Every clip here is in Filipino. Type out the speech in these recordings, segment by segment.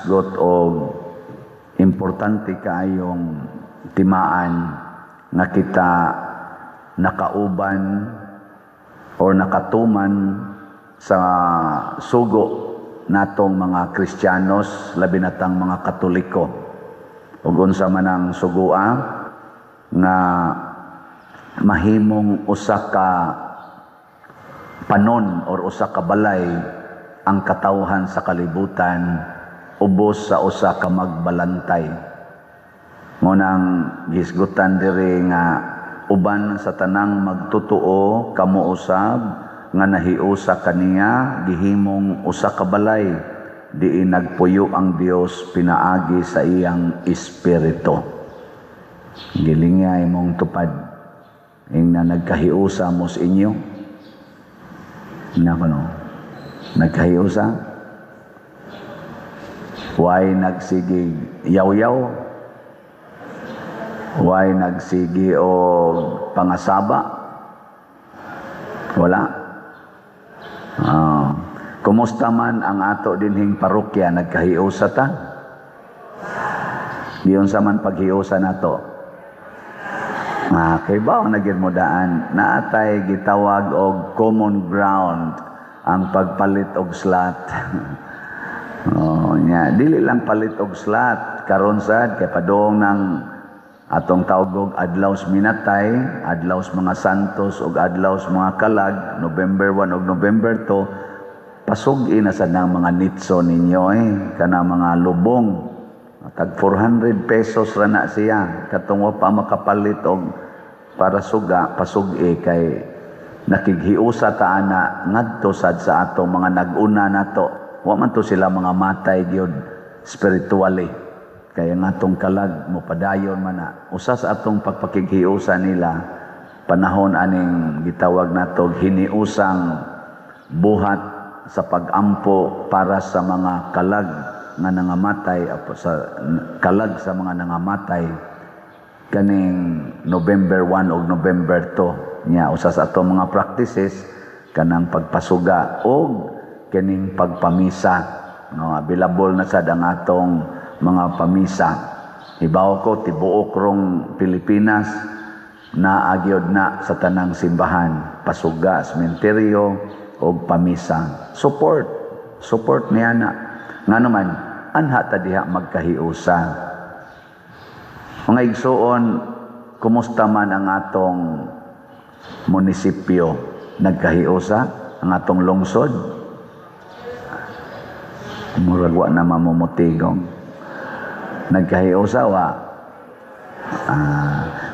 naghasgot o importante kaayong timaan nga kita nakauban o nakatuman sa sugo natong mga Kristiyanos, labi natang mga Katoliko. Ug unsa man ang sugua nga mahimong usa ka panon or usa ka balay ang katawhan sa kalibutan ubos sa usa ka magbalantay. Ngunang gisgutan diri nga uban sa tanang magtutuo kamo usab nga nahiusa kaniya gihimong usa ka balay diin nagpuyo ang Dios pinaagi sa iyang espiritu. Gilinga imong tupad ing na nagkahiusa mo sa inyo. Nako, nagkahiusa? Way nagsigi yaw-yaw? Way nagsigi o pangasaba? Wala. Kumusta man ang ato dinhing parokya, nagkahiusa ta? Diyon sa man paghiusa nato. Kay ba ang nagirmudaan? Naatay gitawag og common ground ang pagpalit og slot. Dili lang palit og slot karon sad kay padung ng atong tawag og adlaw sa Minatay, adlaw sa mga Santos ug adlaw sa mga Kalag, November 1 ug November 2, pasug-in na sad ng mga nitso ninyo kana mga lubong. Tag 400 pesos ra na siya katong wa pa makapalit og para suga pasug-i kay nakighiusa ta ana ngadto sad sa atong mga nag-una nato. Wa man to sila mga matay gyud spiritually. Kaya nga atong kalag mo padayon man na. Usa sa atong pagpakighiusa nila panahon aning gitawag nato hiniusang buhat sa pagampo para sa mga kalag nga nangamatay sa kalag sa mga nangamatay kaning November 1 ug November 2 nya usa sa atong mga practices kanang pagpasuga ug kaning pagpamisa no available na sad ang atong mga pamisa. Ibaw ko tibuok rong Pilipinas na agyod na sa tanang simbahan pasuga sementeryo ug pamisa. Support niya na ngano man anha ta diha magkahiusa. Mga igsuon, kumusta man ang atong munisipyo? Nagkahiusa ang atong lungsod? Murag wa na mamumutigong. Nagkahiusa wa?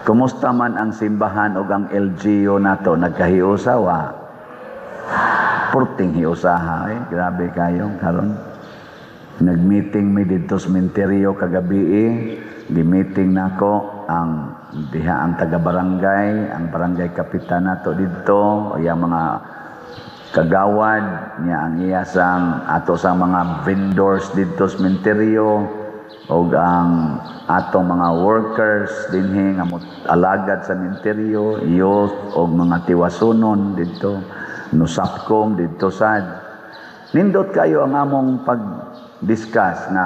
Kumusta man ang simbahan o ang LGU nato? Nagkahiusa wa? Purting hiusaha. Grabe kayo karon. Nag-meeting mi dito sa Minteryo kagabi. Di-meeting nako ang diha ang taga-barangay, ang barangay kapitan nato dito, yung mga kagawad niya ang iyasang ato sa mga vendors dito sa Minteryo o ang atong mga workers dinhi nga alagad sa Minteryo, youth o mga tiwasunon dito, nusapkom dito sad. Nindot kayo ang among pag-discuss na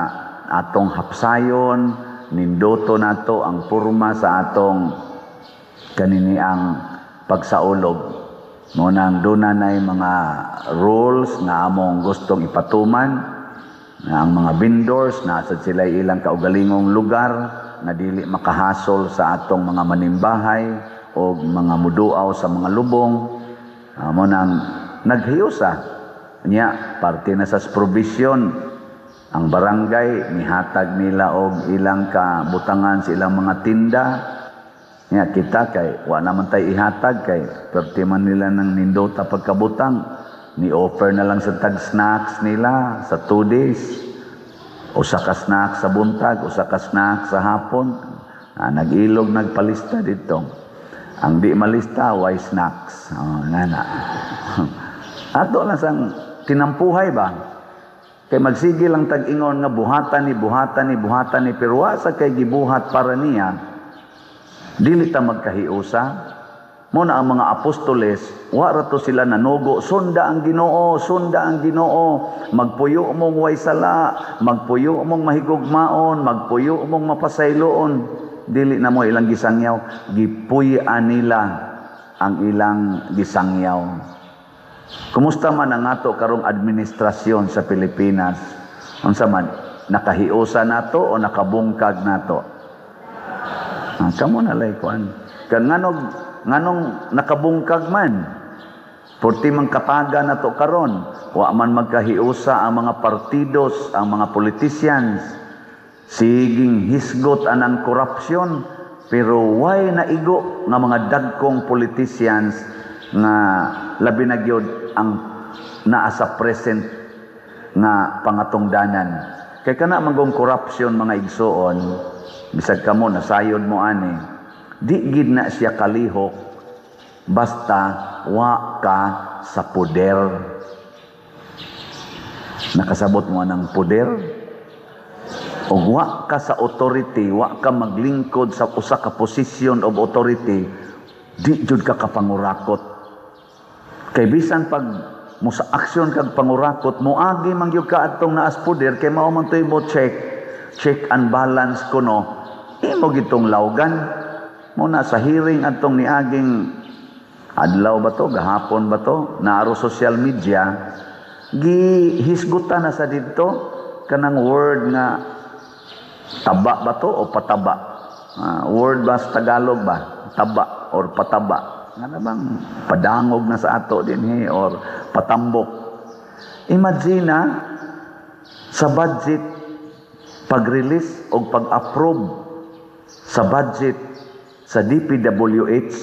atong hapsayon, nindoto nato ang purma sa atong kanini ang pagsaulog. Ngunang doon na mga rules na among gustong ipatuman na ang mga vendors nasa sila ilang kaugalingong lugar na dili makahasol sa atong mga manimbahay o mga muduaw sa mga lubong. Ngunang naghiusa niya parte na sa provision. Ang barangay, mihatag nila og ilang kabutangan sa ilang mga tinda. Nga kita kay, wa naman tayo ihatag kay, perti man nila ng nindota pagkabutang. Ni-offer na lang sa tag-snacks nila sa 2 days. Usa ka snacks sa buntag, usa ka snacks sa hapon. Nag-ilog, nagpalista dito. Ang di malista, why snacks? Nana. Ato lang sang tinampuhay ba? Kay magsige lang tag-ingon nga buhatan ni pero sa kay gibuhat para niya dili ta magkahiusa Muna ang mga apostoles, wara to sila nanugo, sunda ang Ginoo, sunda ang Ginoo, magpuyo mong way sala, magpuyo mong mahigugmaon, magpuyo mong mapasayloon. Dili na mo ilang gisangyaw, gipuy-an nila ang ilang gisangyaw. Kumusta man ang ato karong administrasyon sa Pilipinas? Unsa man, nakahiusa nato o nakabungkag nato? Kamo na lay kuan. Kan nganong nakabungkag man, porti man kataga na to karon, wa man magkahiusa ang mga partidos, ang mga politicians, siging hisgot anang korupsyon, pero why naigo nga mga dagkong politicians nga labi na gyud ang naa sa present nga pangatungdanan. Kay kana manggong korupsyon mga igsoon, bisag kamo nasayod mo ani, di gid na siya kalihok basta wa ka sa poder. Nakasabot mo ng poder? O wa ka sa authority, wa ka maglingkod sa usa ka position of authority, di jud ka kapangurakot. Kay bisan pag mo sa aksyon kag pangurakot, moagi man gyud ka adtong naas poder, kay mao man toy mo check and balance kuno. Imo gitong lawgan. Muna sa hearing atong niaging adlaw ba to, gahapon ba to, naaro social media, gihisgutan na sa dito kanang word nga taba ba to o pataba. Word ba sa Tagalog ba? Taba or pataba. Nga bang padangog na sa ato din or patambok. Imagine sa budget, pag-release o pag-approve sa budget sa DPWH,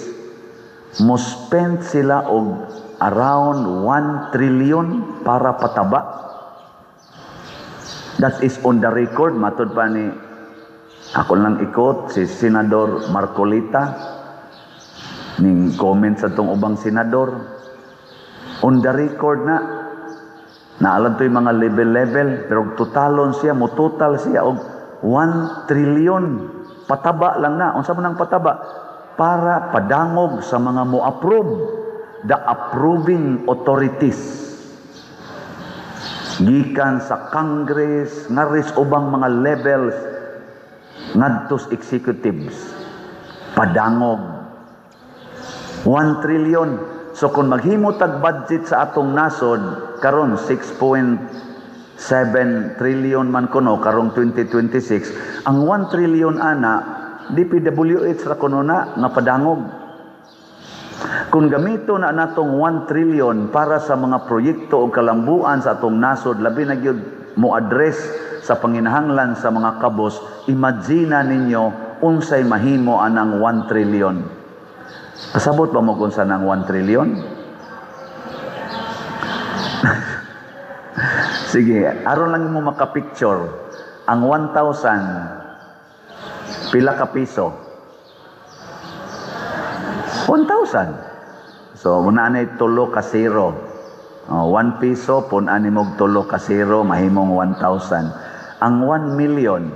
mo spend sila og around 1 trillion para pataba. That is on the record. Matod pa ni, ako lang ikot, si Senador Marcolita, ning comment sa tong ubang senador. On the record na, naalam to yung mga level, pero totalon siya, mo total siya og 1 trillion. Pataba lang na. Unsa man ang pataba? Para padangog sa mga mo-approve, the approving authorities. Gikan sa Congress, ngaris ubang mga levels, ngadtos executives. Padangog. 1 trillion. So kung maghimo tag budget sa atong nasod, karon 6.7 trillion man kuno karong 2026, ang 1 trillion ana DPWH ra kuno na nga padangog. Kung gamito na natong 1 trillion para sa mga proyekto o kalambuan sa atong nasod, labi na gyud mo address sa panginahanglan sa mga kabos, imagine ninyo unsay mahimo anang 1 trillion. Pasabot ba mo kung saan ang 1 trillion? Sige, aron lang mo makapicture. Ang 1,000, pila ka piso? 1,000. So, muna na tulo ka zero. 1 piso, punan mo tulo ka zero, mahimong 1,000. Ang 1 million,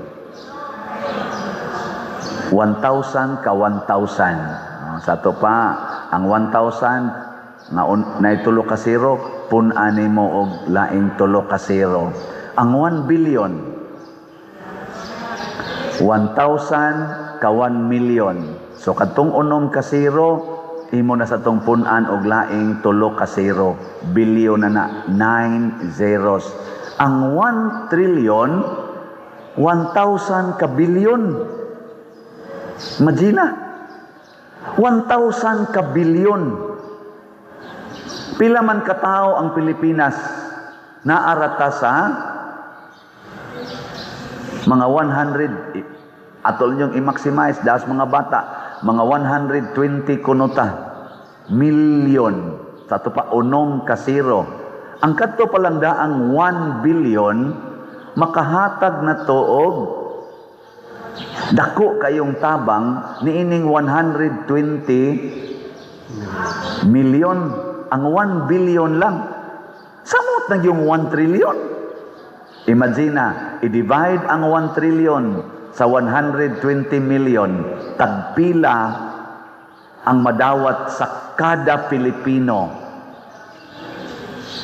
1,000 ka 1,000. Sa to pa, ang 1,000, na tulo ka zero, punani mo og laing tulo ka zero. Ang 1 billion, 1,000 ka 1 million. So katong unom ka zero, imo na sa tong punan og laing tulo ka zero. Billion na 9 zeros. Ang 1 trillion, 1,000 ka billion. Imagine 1,000 ka billion. Pila man katao ang Pilipinas, naarata sa mga 100, atol niyong i-maximize, das mga bata, mga 120 kunuta, million, sa ito pa, unong ka zero. Ang kadto palang daang 1 billion, makahatag na to og dako kayong tabang niining 120 million. Ang 1 billion lang. Samot na yung 1 trillion. Imagine i-divide ang 1 trillion sa 120 million. Tagpila ang madawat sa kada Pilipino.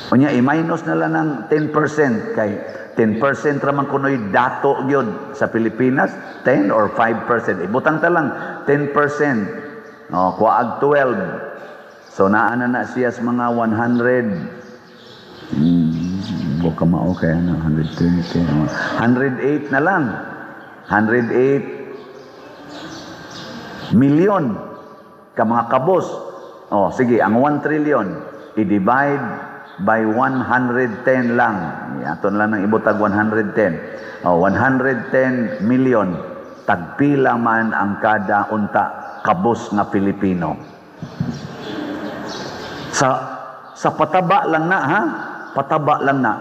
Unya i-minus na lang ng 10% kay 10% raman kunoy dato gyud sa Pilipinas, 10 or 5%. Ibutang ta lang 10%. No, kuwaag 12. So naa na siya sa mga 100. Buka mao kay 120. 108 na lang. 108 million ka mga kabos. Oh, sige, ang 1 trillion i-divide by 110 lang. Aton lang ng ibutag 110. Oh, 110 million. Tagpila man ang kada unta kabos nga Pilipino. Sa pataba lang na, ha? Pataba lang na.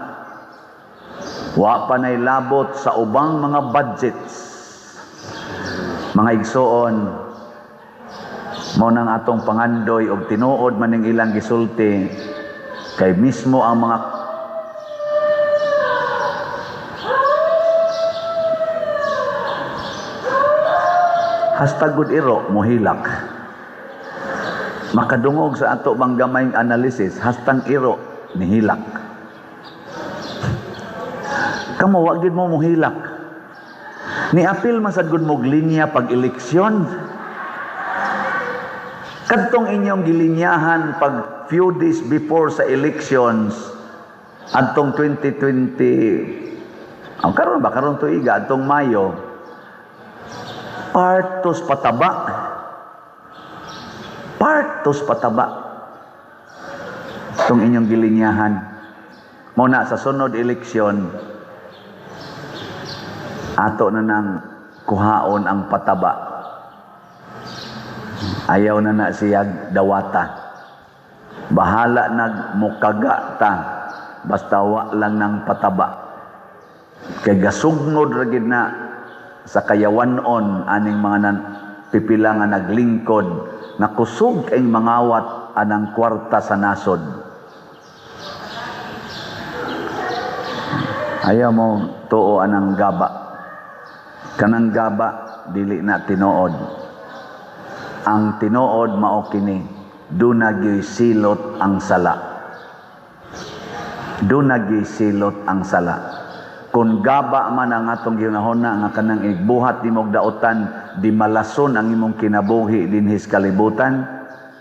Wa pa nay labot sa ubang mga budgets. Mga igsoon, mo nang atong pangandoy og tinuod man ning ilang gisulti kay mismo ang mga #good iro mohilak. Makadungog sa ato bang gamayng analysis, #iro nihilak. Kamo wa gid mo mohilak. Ni apil man sad gud mo linya pag eleksyon. Kadtong inyong gilinyahan pag few days before sa elections adtong 2020 karon tuiga adtong Mayo, partos pataba itong inyong gilinyahan. Muna sa sunod eleksyon ato na nang kuhaon ang pataba. Ayaw na siya dawata. Bahala nagmukaga ta basta wa lang ng pataba. Kay gasugnod ra gid na sa kayawanon aning mga pipila nga naglingkod nga kusog kay mangawat anang kwarta sa nasod. Ayaw mo tuo anang gaba. Kanang gaba dili na tinuod. Ang tinuod mao kini, dunagyoy silot ang sala. Dunagyoy silot ang sala. Kung gaba man ang atong ginahuna nga kanang igbuhat nimog daotan, di malason ang imong kinabuhi dinhis kalibutan,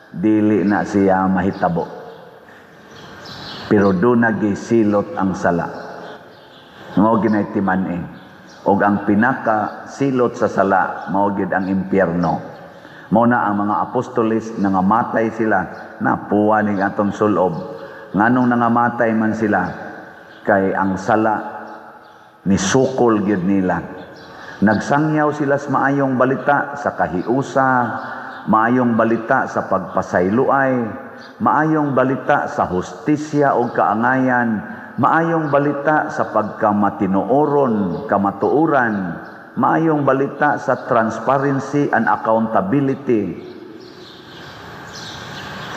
dili na siya mahitabo. Pero dunagyoy silot ang sala. Mao ginay timan-e. Og ang pinaka silot sa sala mao gid ang impyerno. Mao na ang mga apostolis nangamatay sila na puwa ning atong sulob. Nganong nangamatay man sila kay ang sala ni sukol gyud nila. Nagsangyaw sila sa maayong balita sa kahiusa, maayong balita sa pagpasayloay, maayong balita sa hustisya o kaangayan, maayong balita sa pagkamatinuoron, kamatuuran, maayong balita sa transparency and accountability.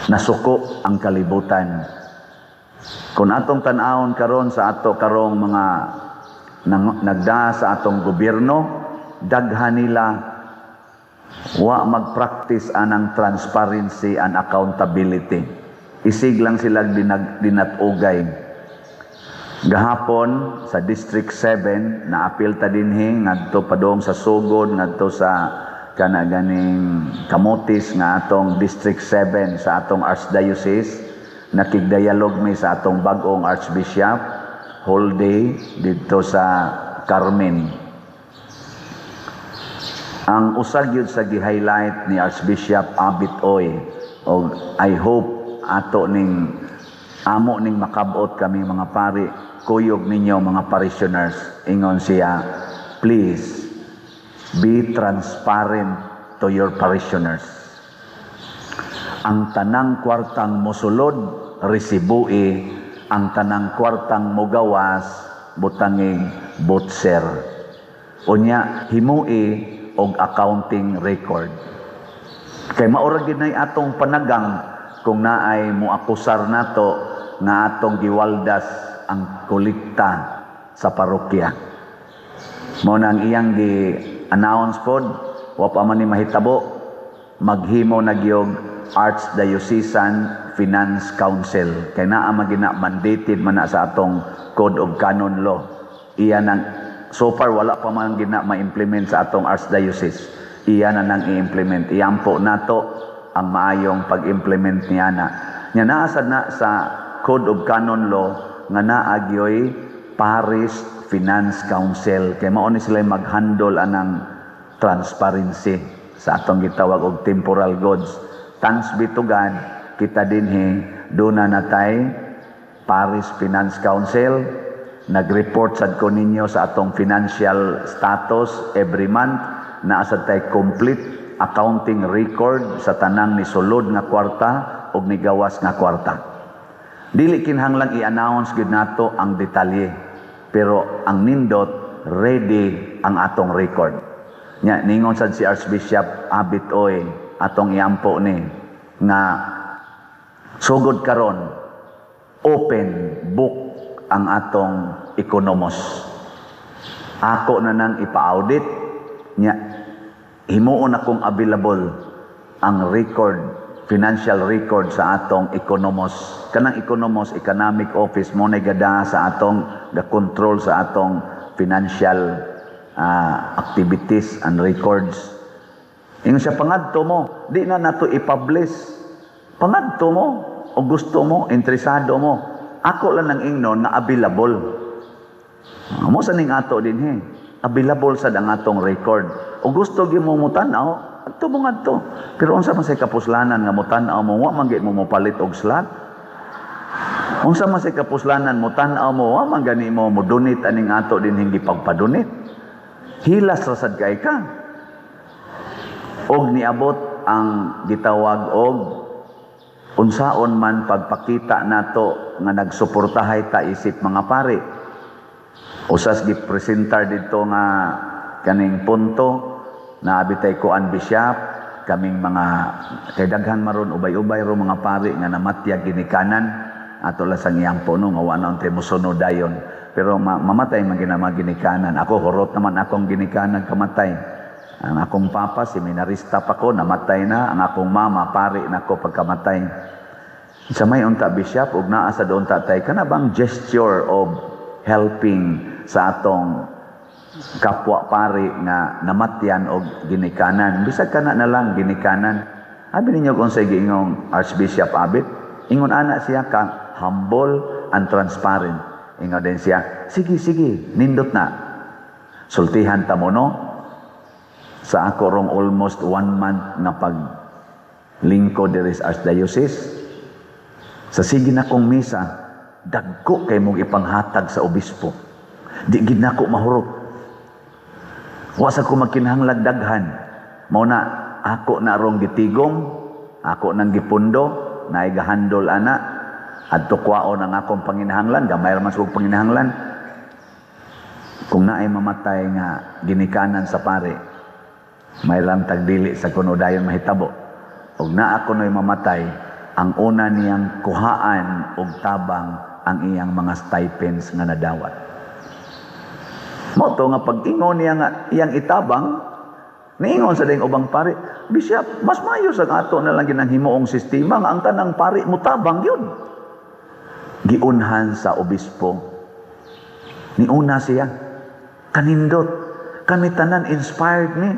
Nasuko ang kalibutan. Kung atong tan-awon karon sa ato karong mga nagda sa atong gobyerno, daghan nila wa mag-practice anang transparency and accountability. Isig lang sila dinatugay. Gahapon sa District 7 na apil ta dinhi ngadto padong sa Sugod ngadto sa kanaganing Kamutis nga atong District 7 sa atong Archdiocese, nakigdialog mi sa atong bag-ong Archbishop whole day dito sa Carmen. Ang usag yun sa gi-highlight ni Archbishop Abit Oy, og I hope ato ning amo ning makabot kami mga pari, kuyog ninyo mga parishioners, ingon siya, please be transparent to your parishioners. Ang tanang kwartang mosulod resibui, ang tanang kwartang mogawas butangig butser. Unya himui og accounting record. Kay maura gid nay atong panagang kung naay moakusar nato nga atong giwaldas ang kolekta sa parokya. Mao nang iyang gi-announce pod, wa pa man ni mahitabo maghimo na gyud Archdiocesan Finance Council. Kay naa magina mandated man na sa atong Code of Canon Law. Iya nang so far wala pa man gina ma-implement sa atong Archdiocese. Iya na nang i-implement. Iyampo nato ang maayong pag-implement niya na. Nya naa sad na sa Code of Canon Law nga naa gyoy Parish Finance Council. Kay mao ni sila mag-handle anang transparency sa atong gitawag og temporal goods. Thanks be to God, kita dinhi doon na natay Parish Finance Council. Nag-report sad ko ninyo sa atong financial status every month. Naa sad tay complete accounting record sa tanang ni sulod nga kwarta ug ni gawas nga kwarta. Dili kinahanglan i-announce gid nato ang detalye, pero ang nindot ready ang atong record. Nya ningon sad si Archbishop Abit Oy atong iampo ni nga sugod karon open book ang atong ekonomos. Ako na nang ipa-audit nya himuon akong available ang record, financial record sa atong ekonomos. Kanang ekonomos, economic office mo na gada sa atong ga-control sa atong financial activities and records. Ingon siya, pangadto mo, di na nato i-publish. Pangadto mo, o gusto mo, interesado mo. Ako lang ang ingnon na available. Mo sa ning ato din he. Available sa ang atong record. O gusto gyud mo mutanaw, adto mo ngadto. Pero unsa man say kapuslanan nga mutanaw mo, wa man gyud mo mopalit og slot. Unsa man say kapuslanan mo tan-aw mo, wa man gani mo donate aning ato din hindi pagpadonate. Hilas ra sad kay ka. Og niabot ang gitawag og unsaon man pagpakita nato nga nagsuportahay ta isip mga pari. Usas gipresentar dito nga kaning punto na abitay ko an bishop kaming mga kay daghan maron ubay-ubay ro mga pari nga namatya ginikanan ato la sang iyang puno nga wa na unta mosunod dayon. Pero mamatay man ginamag ginikanan. Ako horot naman akong ginikanan kamatay. Ang akong papa, seminarista pa ko, namatay na. Ang akong mama, pari na ko pagkamatay. Sa may unta bishop, ug naa sa doon tatay, kana bang gesture of helping sa atong kapwa pari nga namatyan o ginikanan. Bisag kana na lang ginikanan. Abi ninyo kung sa giingong Archbishop Abit, ingon ana siya ka humble and transparent. Ingon din siya, sige, nindot na. Sultihan ta mo no? Sa ako rong almost 1 month na paglingkod diri sa Archdiocese, sa sige na kong misa, dagko kay mong ipanghatag sa obispo. Di gid nako mahurot. Wa sa ko magkinahanglan daghan. Mao na ako na rong gitigom, ako nang gipundo, naay gahandol ana adto kwaon ang akong panginahanglan, gamay ra man sa panginahanglan. Kung naay mamatay nga ginikanan sa pare, may lang tagdili sa kuno dayon mahitabo. Og naa kuno'y mamatay, ang una niyang kuhaan og tabang ang iyang mga stipends nga nadawat. Mo to nga pag-ingon niya nga iyang itabang, niingon sa ding ubang pari, Bishop, mas mayo sa ato na lang ginang himuong sistema nga ang tanang pari mo tabang yun. Giunhan sa obispo. Niuna siya, kanindot, kami tanan inspired ni.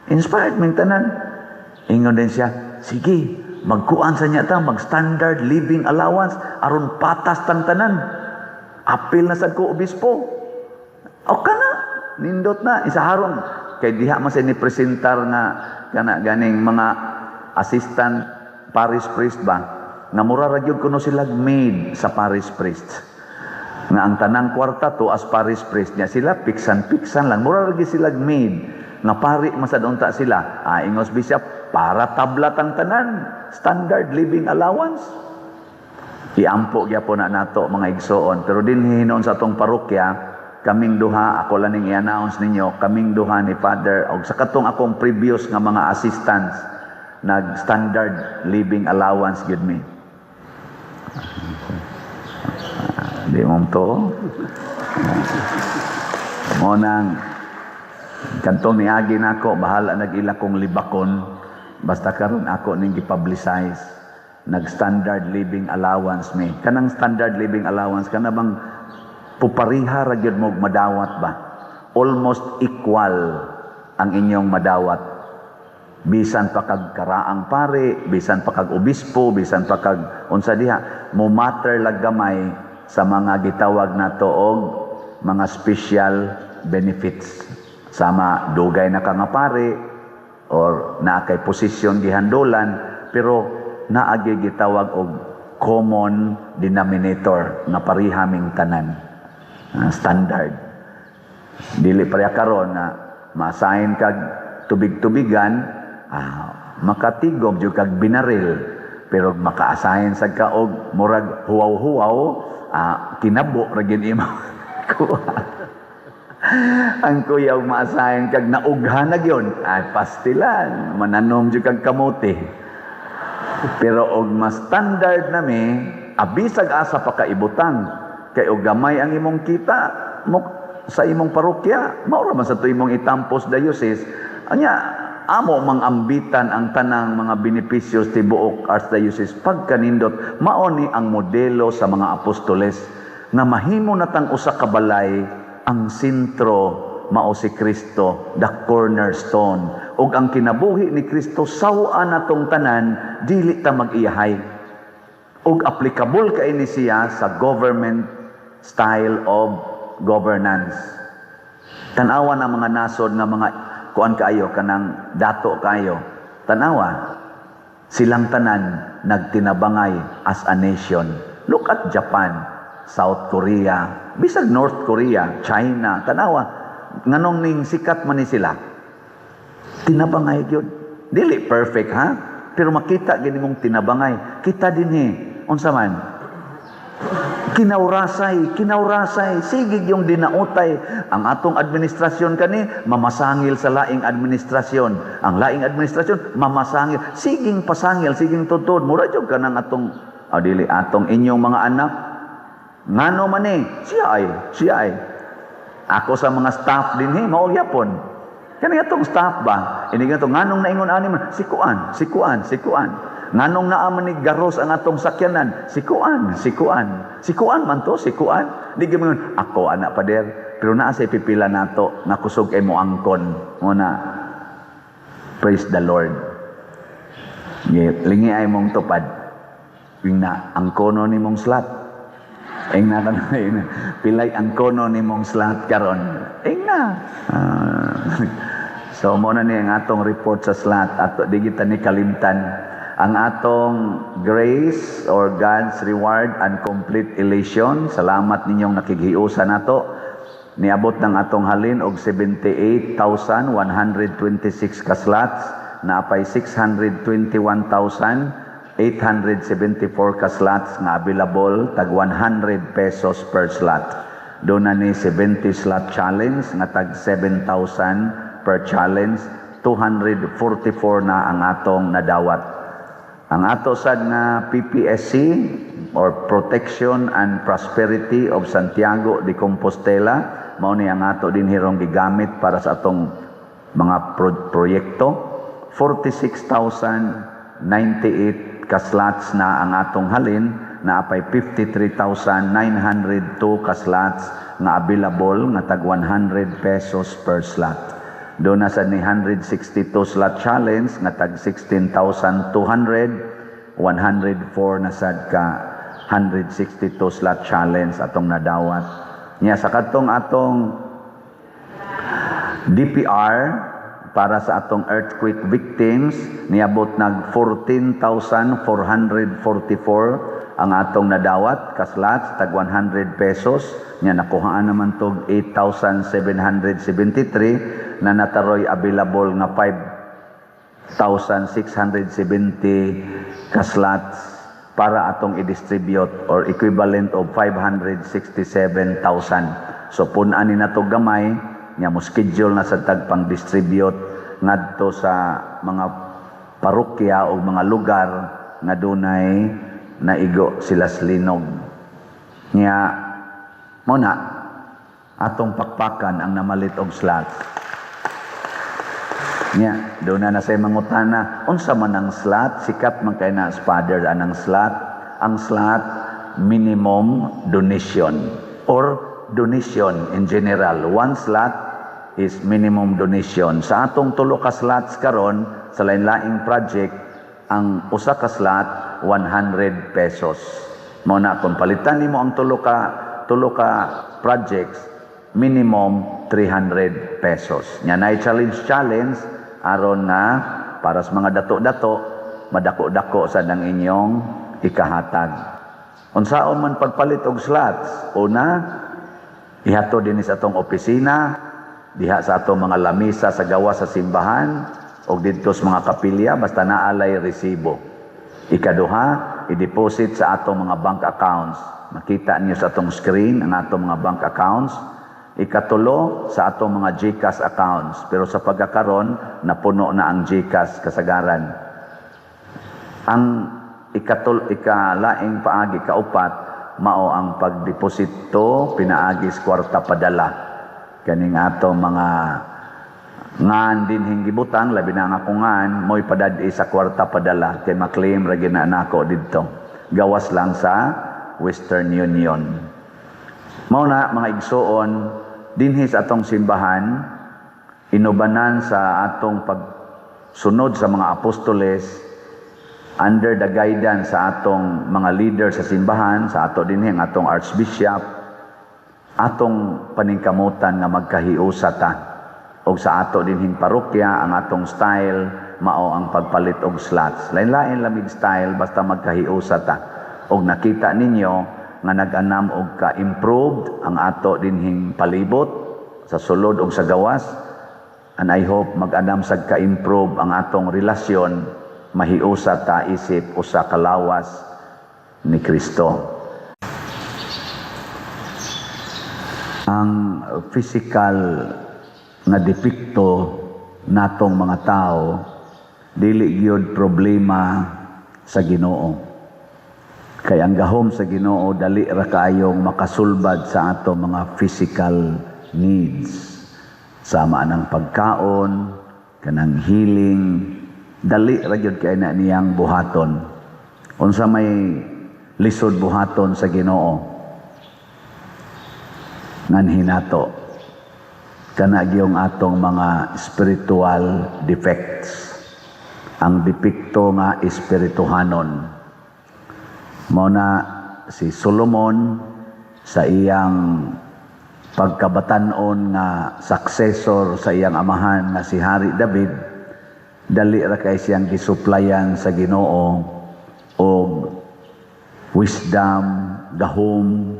Inspired ming tanan. Ingon din siya, sige, magkuan sa niya ta, mag-standard living allowance, aron patas tang tanan. Apil na sad ko obispo. O kana, nindot na, isaharon. Kay diha man sa ni presentar nga, kana ganing mga assistant parish priest ba, nga mura ra gyud kuno sila maid sa parish priest. Nga ang tanang kwarta to as parish priest niya sila, piksan lang, mura ra gyud sila maid. Nga pari masadunta sila, ingos bishop, para tablat ang tanan, standard living allowance. Iampo gyapon na nato mga igsoon. Pero din hinon sa atong parokya, kaming duha, ako lang i-announce ninyo, kaming duha ni Father, o sa katong akong previous nga mga assistants, nag-standard living allowance gyud me. Di mo to. Mo nang kantong niagi nako, bahala nag-ila kong libakon, Basta karon ako ning gi-publicize, nag-standard living allowance me. Kanang standard living allowance, kana bang pupariha ra gyud mo madawat ba? Almost equal ang inyong madawat. Bisan pa kag karaang pare, bisan pa kag obispo, bisan pa kag unsa diha, mo matter lag gamay sa mga gitawag nato og mga special benefits. Sama dugay na ka nga pare or naa kay posisyon gihandolan, pero naa gyud gitawag og common denominator nga parihaming tanan. Standard. Dili pareha karon na ma-assign kag tubig-tubigan, makatigom jud kag binaril, pero maka-assign sa kaog murag huwaw-huwaw, kinabo ra gyud imo. Ang kuya og ma-assign kag naughan na gyud, ay pastilan, mananom jud kag kamote. Pero og mas standard nami, abisag asa pa kaibutang, kay og gamay ang imong kita mo sa imong parokya, mao ra man sa imong itampos diocese, anya amo mangambitan ang tanang mga benepisyos tibuok archdiocese pagkanindot. Mao ni ang modelo sa mga apostoles nga mahimo natang usa ka balay ang sentro mao si Kristo, the cornerstone, ug ang kinabuhi ni Kristo sawa natong tanan, dili ta mag-iyahay. Ug applicable kay ni siya sa government style of governance. Tanawa na mga nasod nga mga kuan kaayo, kanang dato kaayo, tanawa silang tanan nagtinabangay as a nation. Look at Japan, South Korea, bisag North Korea, China, tanawa nganong ning sikat man ni sila, tinabangay gyud. Dili perfect ha, pero makita gini mong tinabangay. Kita dinhi unsa man kinaurasay, sigig yung dinautay. Ang atong administrasyon kani mamasangil sa laing administrasyon, ang laing administrasyon mamasangil, siging pasangil, siging tutod. Mura jud kanang atong dili atong inyong mga anak ngano man siya ay ako sa mga staff dinhi mao gyapon. Kani atong staff ba ini gato nganong naingon ani man sikuan nganong naaman ni garos ang atong sakyanan, sikuan man to, di gyud ako anak pader, pero naa say pipila nato nga kusog kay mo angkon muna. Praise the Lord. Lingi ay mong tupad ing na angkono ni mong slot ing na kanay pilay angkono ni mong slot karon ing na. So mo na ni ang atong report sa slot ato di kita ni kalimtan ang atong grace or God's reward and complete elation. Salamat ninyong nakighiusa nato. Niabot ng atong halin og 78,126 ka slots, naapay 621,874 ka slots nga available, tag 100 pesos per slot. Doon na ni 70 slot challenge nga tag 7,000 per challenge, 244 na ang atong nadawat. Ang ato sad nga PPSC or Protection and Prosperity of Santiago de Compostela, mao ni ang ato din hirong gigamit para sa atong mga proyekto. 46,098 ka slots na ang atong halin, naapay 53,902 ka slots nga available nga tag 100 pesos per slot. Doon na sa ni 162 slot challenge nga tag 16,200, 104 na sad ka 162 slot challenge atong nadawat. Nya sa katong atong DPR para sa atong earthquake victims, niabot nag 14,444 ang atong nadawat ka slots tag 100 pesos. Nya nakuhaan naman tog 8,773 na nataroy available nga 5,670 ka slots para atong i-distribute or equivalent of 567,000. So punan ni nato gamay nya mo schedule na sa tagpang distribute ngadto sa mga parokya o mga lugar nga dunay naigo sila slinog. Nya mo na atong pakpakan ang namalit og slots. Nya, doon na say mangutana, unsa man ang slot, sikat man kay na father anang slot. Ang slot, minimum donation or donation in general. One slot is minimum donation. Sa atong tulo ka slots karon sa lain-laing project, ang usa ka slot 100 pesos. Mao na kung palitan nimo ang tulo ka projects, minimum 300 pesos. Nya nay challenge aron nga para sa mga dato-dato madako-dako sa nang inyong ikahatag. Unsaon man pagpalit og slots? Una, ihatod din sa atong opisina, diha sa atong mga lamisa sa gawas sa simbahan og didto sa mga kapilya basta naalay resibo. Ikaduha, i-deposit sa atong mga bank accounts. Makita niyo sa atong screen ang atong mga bank accounts. Ikatulo, sa atong mga GCash accounts. Pero sa pagkakaroon, napuno na ang GCash kasagaran. Ang ikalaing paagi, kaupat, mao ang pagdeposito, pinaagis kwarta padala. Kaning atong mga ngan din hinggibutang, labi na nga kungan, mo'y padadi sa kwarta padala, kay maklaim ra ginanako didto. Gawas lang sa Western Union. Mao na mga igsoon, dinhi sa atong simbahan, inubanan sa atong pagsunod sa mga apostoles, under the guidance sa atong mga leader sa simbahan, sa ato dinhi ang atong archbishop, atong paningkamutan nga magkahiusa ta. O sa ato dinhing parokya, ang atong style, mao ang pagpalit og slots. Lain-lain lamig style, basta magkahiusa ta. Og nakita ninyo, nga nag-anam og ka-improved ang ato dinhing palibot, sa sulod og sa gawas. And I hope mag-anam sa ka-improve ang atong relasyon, mahiusa ta isip usa kalawas ni Kristo. Ang physical nga depikto natong mga tao dili gyud problema sa Ginoo. Kay ang gahom sa Ginoo dali ra kaayong makasulbad sa atong mga physical needs. Sama ng pagkaon, kanang healing, dali ra gyud kay na niyang buhaton. Unsa may lisod buhaton sa Ginoo? Nganhin nato kana gyung atong mga spiritual defects. Ang depikto nga espirituhanon. Mao na si Solomon sa iyang pagkabatanon nga successor sa iyang amahan nga si Hari David, dali ra kay siyang gisuplayan sa Ginoo og wisdom, gahom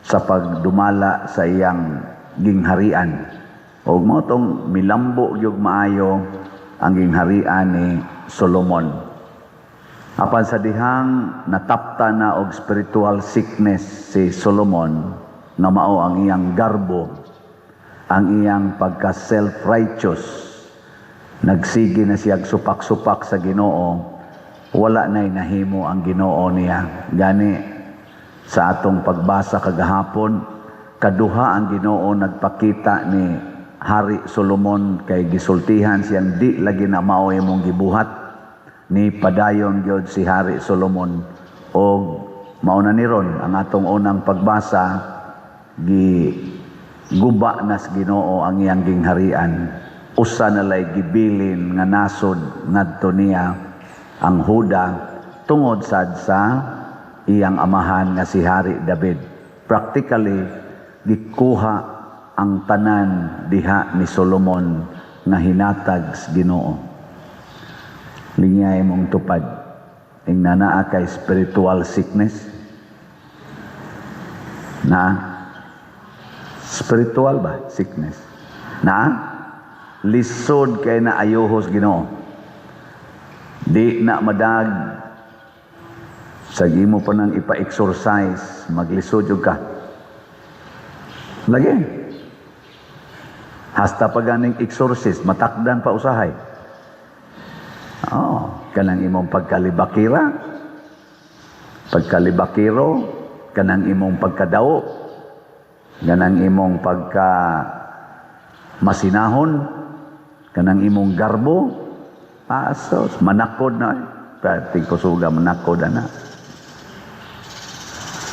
sa pagdumala sa iyang gingharian. Og mo tong milambo gyud maayo ang gingharian ni Solomon. Apan sa dihang natapta na og spiritual sickness si Solomon, nga mao ang iyang garbo, ang iyang pagka self-righteous, nagsigi na siya supak-supak sa Ginoo, wala na'y nahimo ang Ginoo niya. Gani sa atong pagbasa kagahapon, kaduha ang Ginoo nagpakita ni Hari Solomon kay gisultihan siyang di lagi na mao imong gibuhat, ni padayon gyud si Hari Solomon. O mauna ni ron ang atong unang pagbasa, guba na sa Ginoo ang iyang gingharian. Usa na lay gibilin nga nasod ngadto niya ang Huda tungod sad sa iyang amahan nga si Hari David. Practically gikuha ang tanan diha ni Solomon nga hinatag sa Ginoo. Linyay mong tupad ing nanaa kay spiritual sickness na spiritual ba sickness na lisod kay na ayuhos Ginoo, di na madag sa imo pa nang ipa-exercise, maglisod jud ka lagi. Hasta pa ganing exorcist, matakdan pa usahay. Kanang imong pagkalibakiro, kanang imong pagkadao, kanang imong pagka masinahon, kanang imong garbo, asos, manakod na. Pati ko suga manakod na.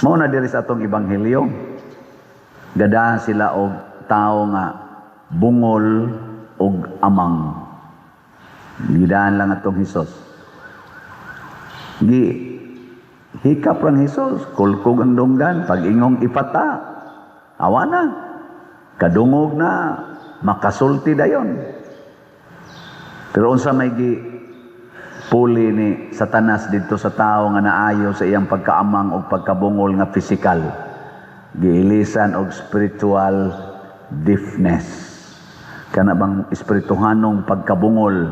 Mao na diri sa atong ebanghelyo. Gada sila og tao nga bungol og amang. Gidaan lang atong Hesus. Hikap lang Hesus, kulkog ang dunggan, pag-ingong ipata, awa na, kadungog na, makasulti dayon. Pero unsa may puli ni Satanas dito sa tao nga naayo sa iyang pagkaamang o pagkabungol nga pisikal, giilisan og spiritual deafness. Kana bang espirituhanong pagkabungol,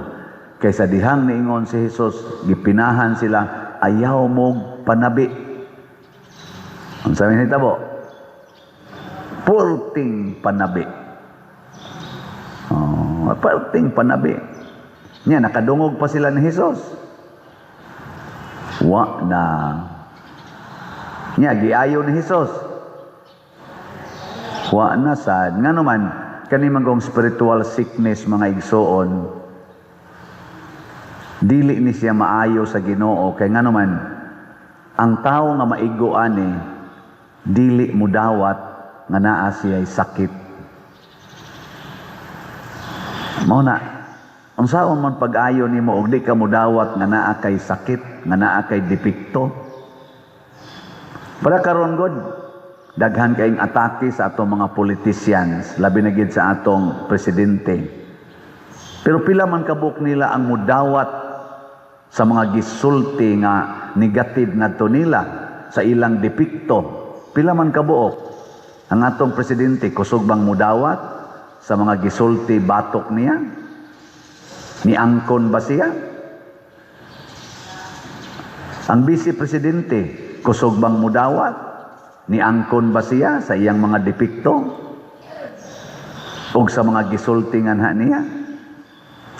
kaysa dihang niingon si Hesus, gipinahan sila, ayaw mo panabi. Ang sabi nito po, pulting panabi. Pulting panabi. Nya, nakadungog pa sila ni Hesus. Wa na. Nya, giayo ni Hesus. Wa na sad. Nga naman, kanimang spiritual sickness mga igsoon, dili ni siya maayo sa Ginoo. Kay nga naman, ang tao nga maigo ani, dili mudawat nga naa siya'y sakit. Mao na, unsaon man pag-ayo nimo og di ka mudawat nga naa kay sakit, nga naa kay depekto. Para karon god, daghan kayong atake sa atong mga politicians, labi na gid sa atong presidente. Pero pila man kabuk nila ang mudawat sa mga gisulti nga negative ngadto nila sa ilang depekto. Pila man kabuok ang atong presidente, kusog bang mudawat sa mga gisulti batok niya? Niangkon ba siya? Ang vice presidente, kusog bang mudawat? Niangkon ba siya sa iyang mga depekto? O sa mga gisulti nga niya?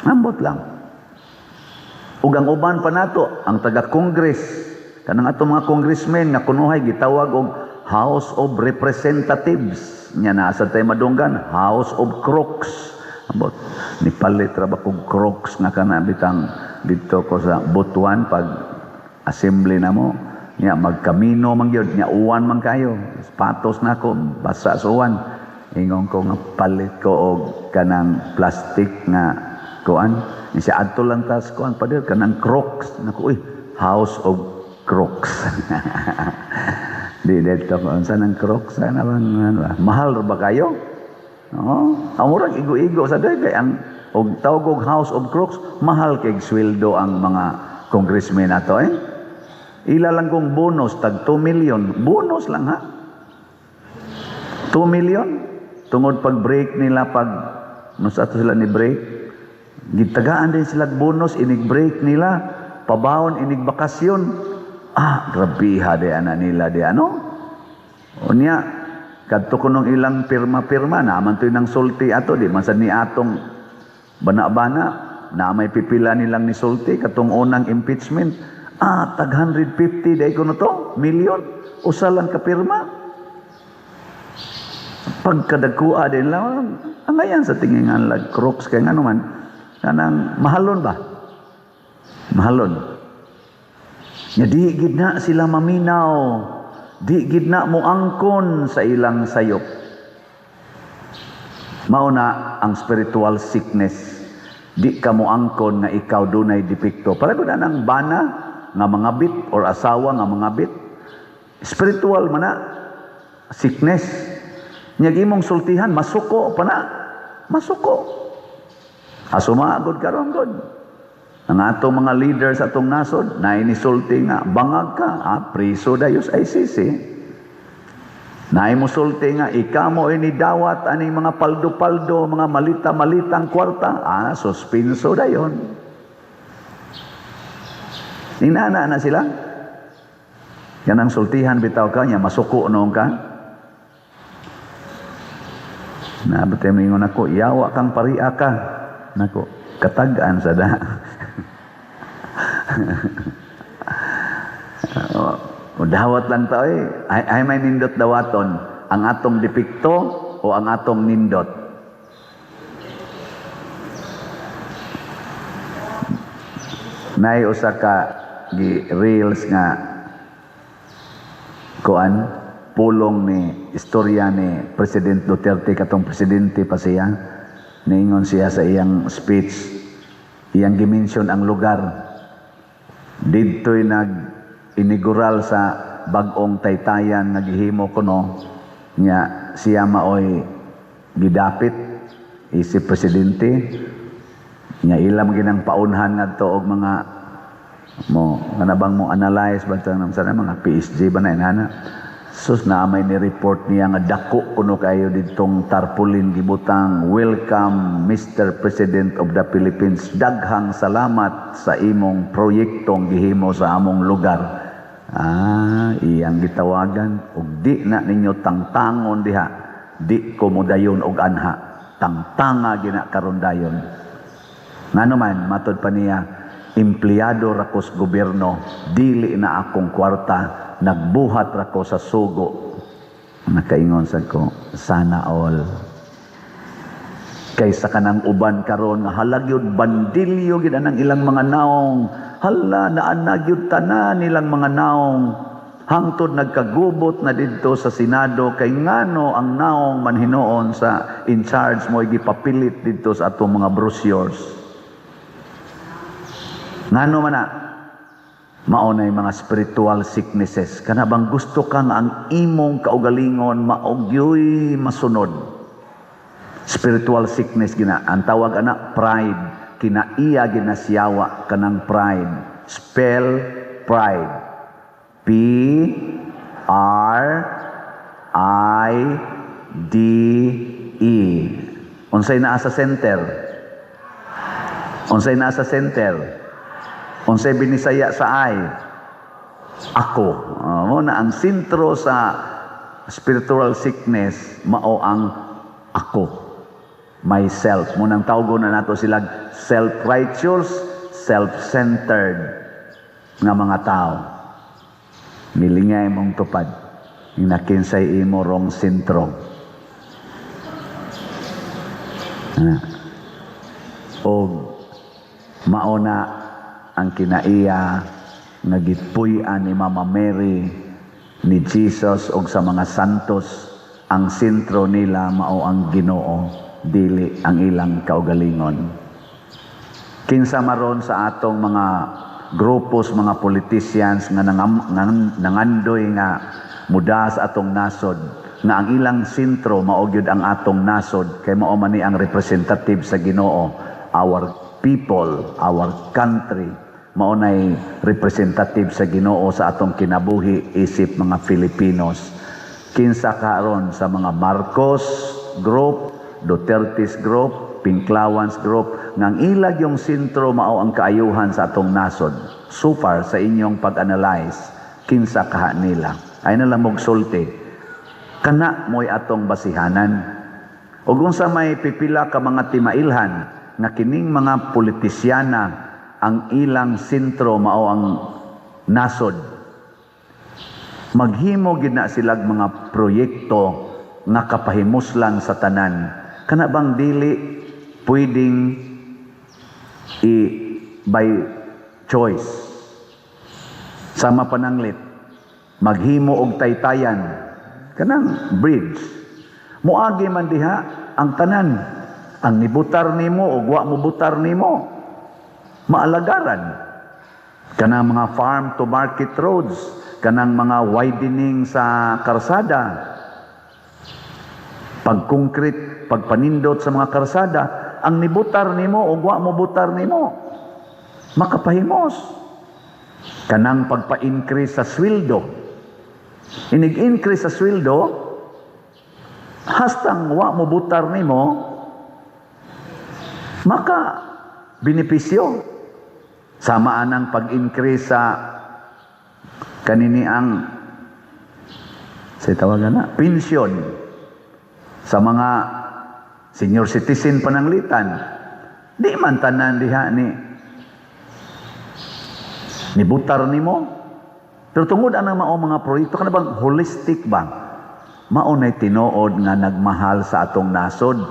Ambot lang. Ug ang uban pa nato, ang taga-Congress, kanang atong mga congressmen nga kunuhay gitawag og House of Representatives. Nya na sa tayo madunggan, House of Crooks. Ambot, nipalit ra ba kog crooks nga kana bitang dito ko sa Butuan pag assembly na mo. Nya magkamino man gyud, nya uwan man kayo. Patos na ko, basa sa uwan. Ingon ko nga palit ko og kanang plastic nga kuan. Ni siya adto lang tas kuan pa dir kanang Crocs. Naku, House of Crocs. Di dito ko unsa nang Crocs ana bang mahal ra ba kayo? Oo. Amurag igo-igo sa day kay ang og tawag og House of Crocs, mahal kay sweldo ang mga congressmen ato Ila lang kong bonus tag 2 million. Bonus lang ha. 2 million tungod pag break nila pag sa ato sila ni break. Gitagaan din sila bonus, inig break nila, pabaon, inig bakasyon. Grabiha de ana nila de ano? Unya, kadto ko nung ilang pirma-pirma, naman to'y nang sulti ato, di man sa ni atong bana-bana, na may pipila nilang ni sulti, katong unang impeachment, tag 150 day ko na to, million, usa lang ka pirma. Pagkadagkua din lang, angayan sa tingin nga lag, Crooks, kaya nga naman, kanang mahalon ba? Mahalon. Nya di gid na sila maminaw. Di gid na mo angkon sa ilang sayop. Mao na ang spiritual sickness. Di ka mo angkon nga ikaw dunay depekto. Para gud nang bana nga mangabit or asawa nga mangabit. Spiritual man na sickness. Nya imong sultihan masuko pa na. Masuko. Asumagod karon god. Ang atong mga leaders atong nasod, na inisulti nga, bangag ka, priso dayos ICC. Na imusulti nga, ikamo inidawat aning mga paldo-paldo, mga malita-malitang kwarta, suspenso dayon. Ninana na sila. Yan ang sultihan bitaw ka niya, masuko noong ka. Nabatay mo ingon ako, yawa kang paria ka. Nako, katagaan sa da. Dawat lang to ay may nindot dawaton ang atong depekto o ang atong nindot. Nay usa ka reels nga kuan pulong ni istorya ni President Duterte katong presidente pa siya. Niingon siya sa iyang speech, iyang gimension ang lugar. Didto'y nag-inigural sa bag-ong taytayan nga gihimo kuno nya siya maoy gidapit isip presidente nya ilam ginang paunhan ngadto og mga mo kanabang mo analyze ba sa mga PSG ba na inana. Sus na may ni-report niya nga dako kuno kayo ditong tarpaulin gibutang, "Welcome Mr. President of the Philippines. Daghang salamat sa imong proyektong gihimo sa among lugar." Iyang gitawagan ug di na ninyo tangtangon diha. Di ko modayon og anha. Tangtanga gina karon dayon. Ngano man matud pa niya, empleyado ra ko sa gobyerno, dili na akong kwarta. Nagbuhat ra ko sa sugo. Nakaingon sad ko, sana all. Kaysa kanang uban karon nga halagyod bandilyo gid anang ilang mga naong. Hala naanagyod tanan nilang mga naong. Hangtod nagkagubot na didto sa Senado kay ngano ang naong manhinuon sa in charge mo gipapilit didto sa atong mga brochures. Ngano man na maunay mga spiritual sicknesses. Kanabang gusto kang ang imong kaugalingon maogyoy masunod. Spiritual sickness gina. Ang tawag ana pride. Kinaiya ginasyawa kanang pride. Spell pride. P-R-I-D-E. Unsay naa sa center? Unsay naa sa center? Unsay binisaya sa ay? Ako. Mo na ang sentro sa spiritual sickness mao ang ako. Myself. Mo nang tawgon na nato sila self-righteous, self-centered nga mga tao. Milingay mong tupad. Inakinsay imo rong sentro. O mauna ang kinaiya nga gitpuy-an ni Mama Mary ni Jesus og sa mga santos, ang sentro nila mao ang Ginoo, dili ang ilang kaugalingon. Kinsa maron sa atong mga grupos, mga politicians nga nangandoy nga muda sa atong nasod, nga ang ilang sentro mao gyud ang atong nasod, kay mao man ni ang representative sa Ginoo, our people, our country. Maunay representative sa Ginoo sa atong kinabuhi isip mga Filipinos. Kinsa karon sa mga Marcos group, Duterte's group, Pinklawans group, ngang ilag yung sentro mao ang kaayuhan sa atong nasod. So far sa inyong pag-analyze, kinsa kaha nila? Ay na lang magsulti. Kana mo'y atong basihanan. O kung sa may pipila ka mga timailhan, nga kining mga politisyana ang ilang sentro mao ang nasod. Maghimo gid na silag mga proyekto nga kapahimuslan sa tanan. Kana bang dili pwedeng by choice. Sama pananglit, maghimo og taytayan kanang bridge. Moagi man diha ang tanan. Ang nibutar nimo o wa mo butar nimo maalagaran. Kanang mga farm to market roads, kanang mga widening sa karsada, pag-concrete, pagpanindot sa mga karsada, ang nibutar nimo o wa mo butar nimo makapahimos. Kanang pagpa-increase sa sweldo, inig-increase sa sweldo, hastang wa mo butar nimo maka benepisyo. Sama anang pag-increase sa kanini ang sa tawagan na pensyon sa mga senior citizen pananglitan. Di man tanan diha ni butar nimo. Pero tungod anang mao mga proyekto kana bang holistic ba? Mao nay tinuod nga nagmahal sa atong nasod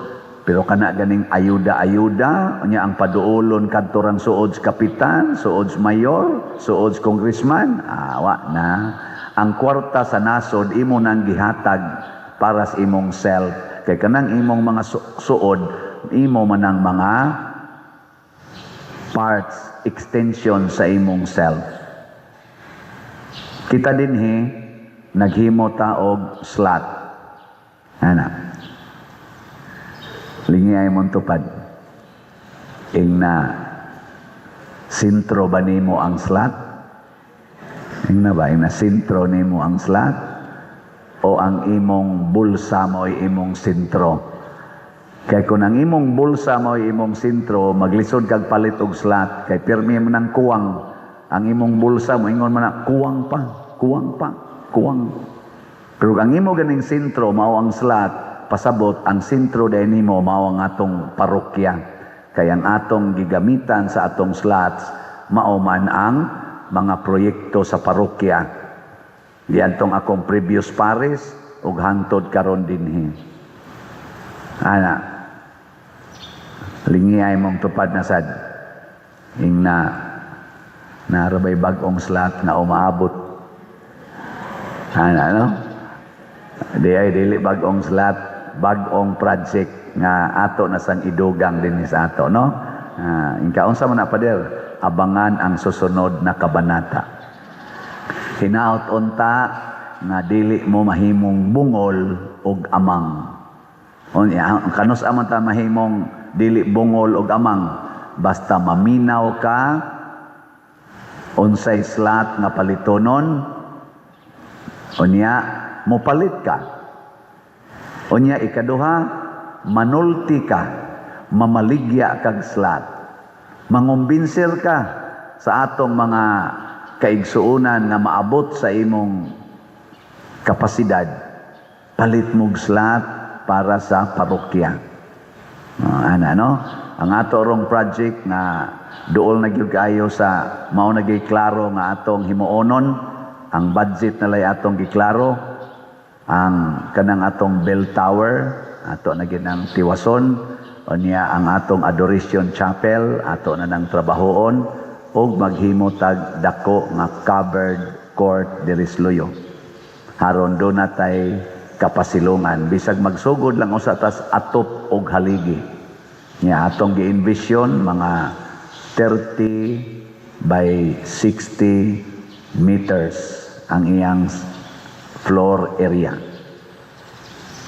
Pero kana ganing ayuda-ayuda, unya ang paduolon kadto rang suod sa kapitan, suod sa mayor, suod sa congressman, awa na. Ang kwarta sa nasod imo nang gihatag para sa imong self. Kay kanang imong mga suod, imo man ang mga parts, extension sa imong self. Kita dinhi naghimo ta og slot. Ana. Lingi ay mong tupad. Ing na sintro ba nimo ang slot? Ing na ba? Ing na sintro nimo ang slot? O ang imong bulsa mo ay imong sintro? Kaya kung ang imong bulsa mo ay imong sintro, maglisod kag palit og slot. Kay pirmi mo ng kuwang. Ang imong bulsa mo, ingon mo na, kuwang pa, kuwang pa, kuwang. Pero ang imo ganing sintro, mao ang slot, pasabot ang sentro dahil nimo mao ang atong parokya. Kaya ang atong gigamitan sa atong slots mao man ang mga proyekto sa parokya. Diantong akong previous paris ug hangtod karon dinhi. Ana. Lingi ay mong tupad na sad. Ing na narabay bag-ong slot na umaabot. Ana no? Di ay dili bag-ong slot, bag-ong project nga ato na sang idugang din sa ato, no? Inkaunsa man na pader, abangan ang susunod na kabanata. Hinaot unta nga dili mo mahimong bungol og amang. Kanus amang ta mahimong dili bungol og amang, basta maminaw ka unsay slot nga palitonon, unya mopalit ka. Unya ikaduha, manulti ka, mamaligya kag slot. Mangumbinser ka sa atong mga kaigsuunan nga maabot sa imong kapasidad. Palit mong slot para sa parokya. Ana no? Ang ato rong project na duol na gyud kaayo sa mao na gyud klaro nga atong himuonon, ang budget na lay atong giklaro. Ang kanang atong bell tower ato na ginang tiwason, o niya ang atong adoration chapel ato na nang trabahoon, ug maghimo tag dako nga covered court diri sa Loyo. Haron do na tay kapasilungan bisag magsugod lang usa tas atop og haligi. Nya atong gi-envision mga 30 by 60 meters ang iyang floor area.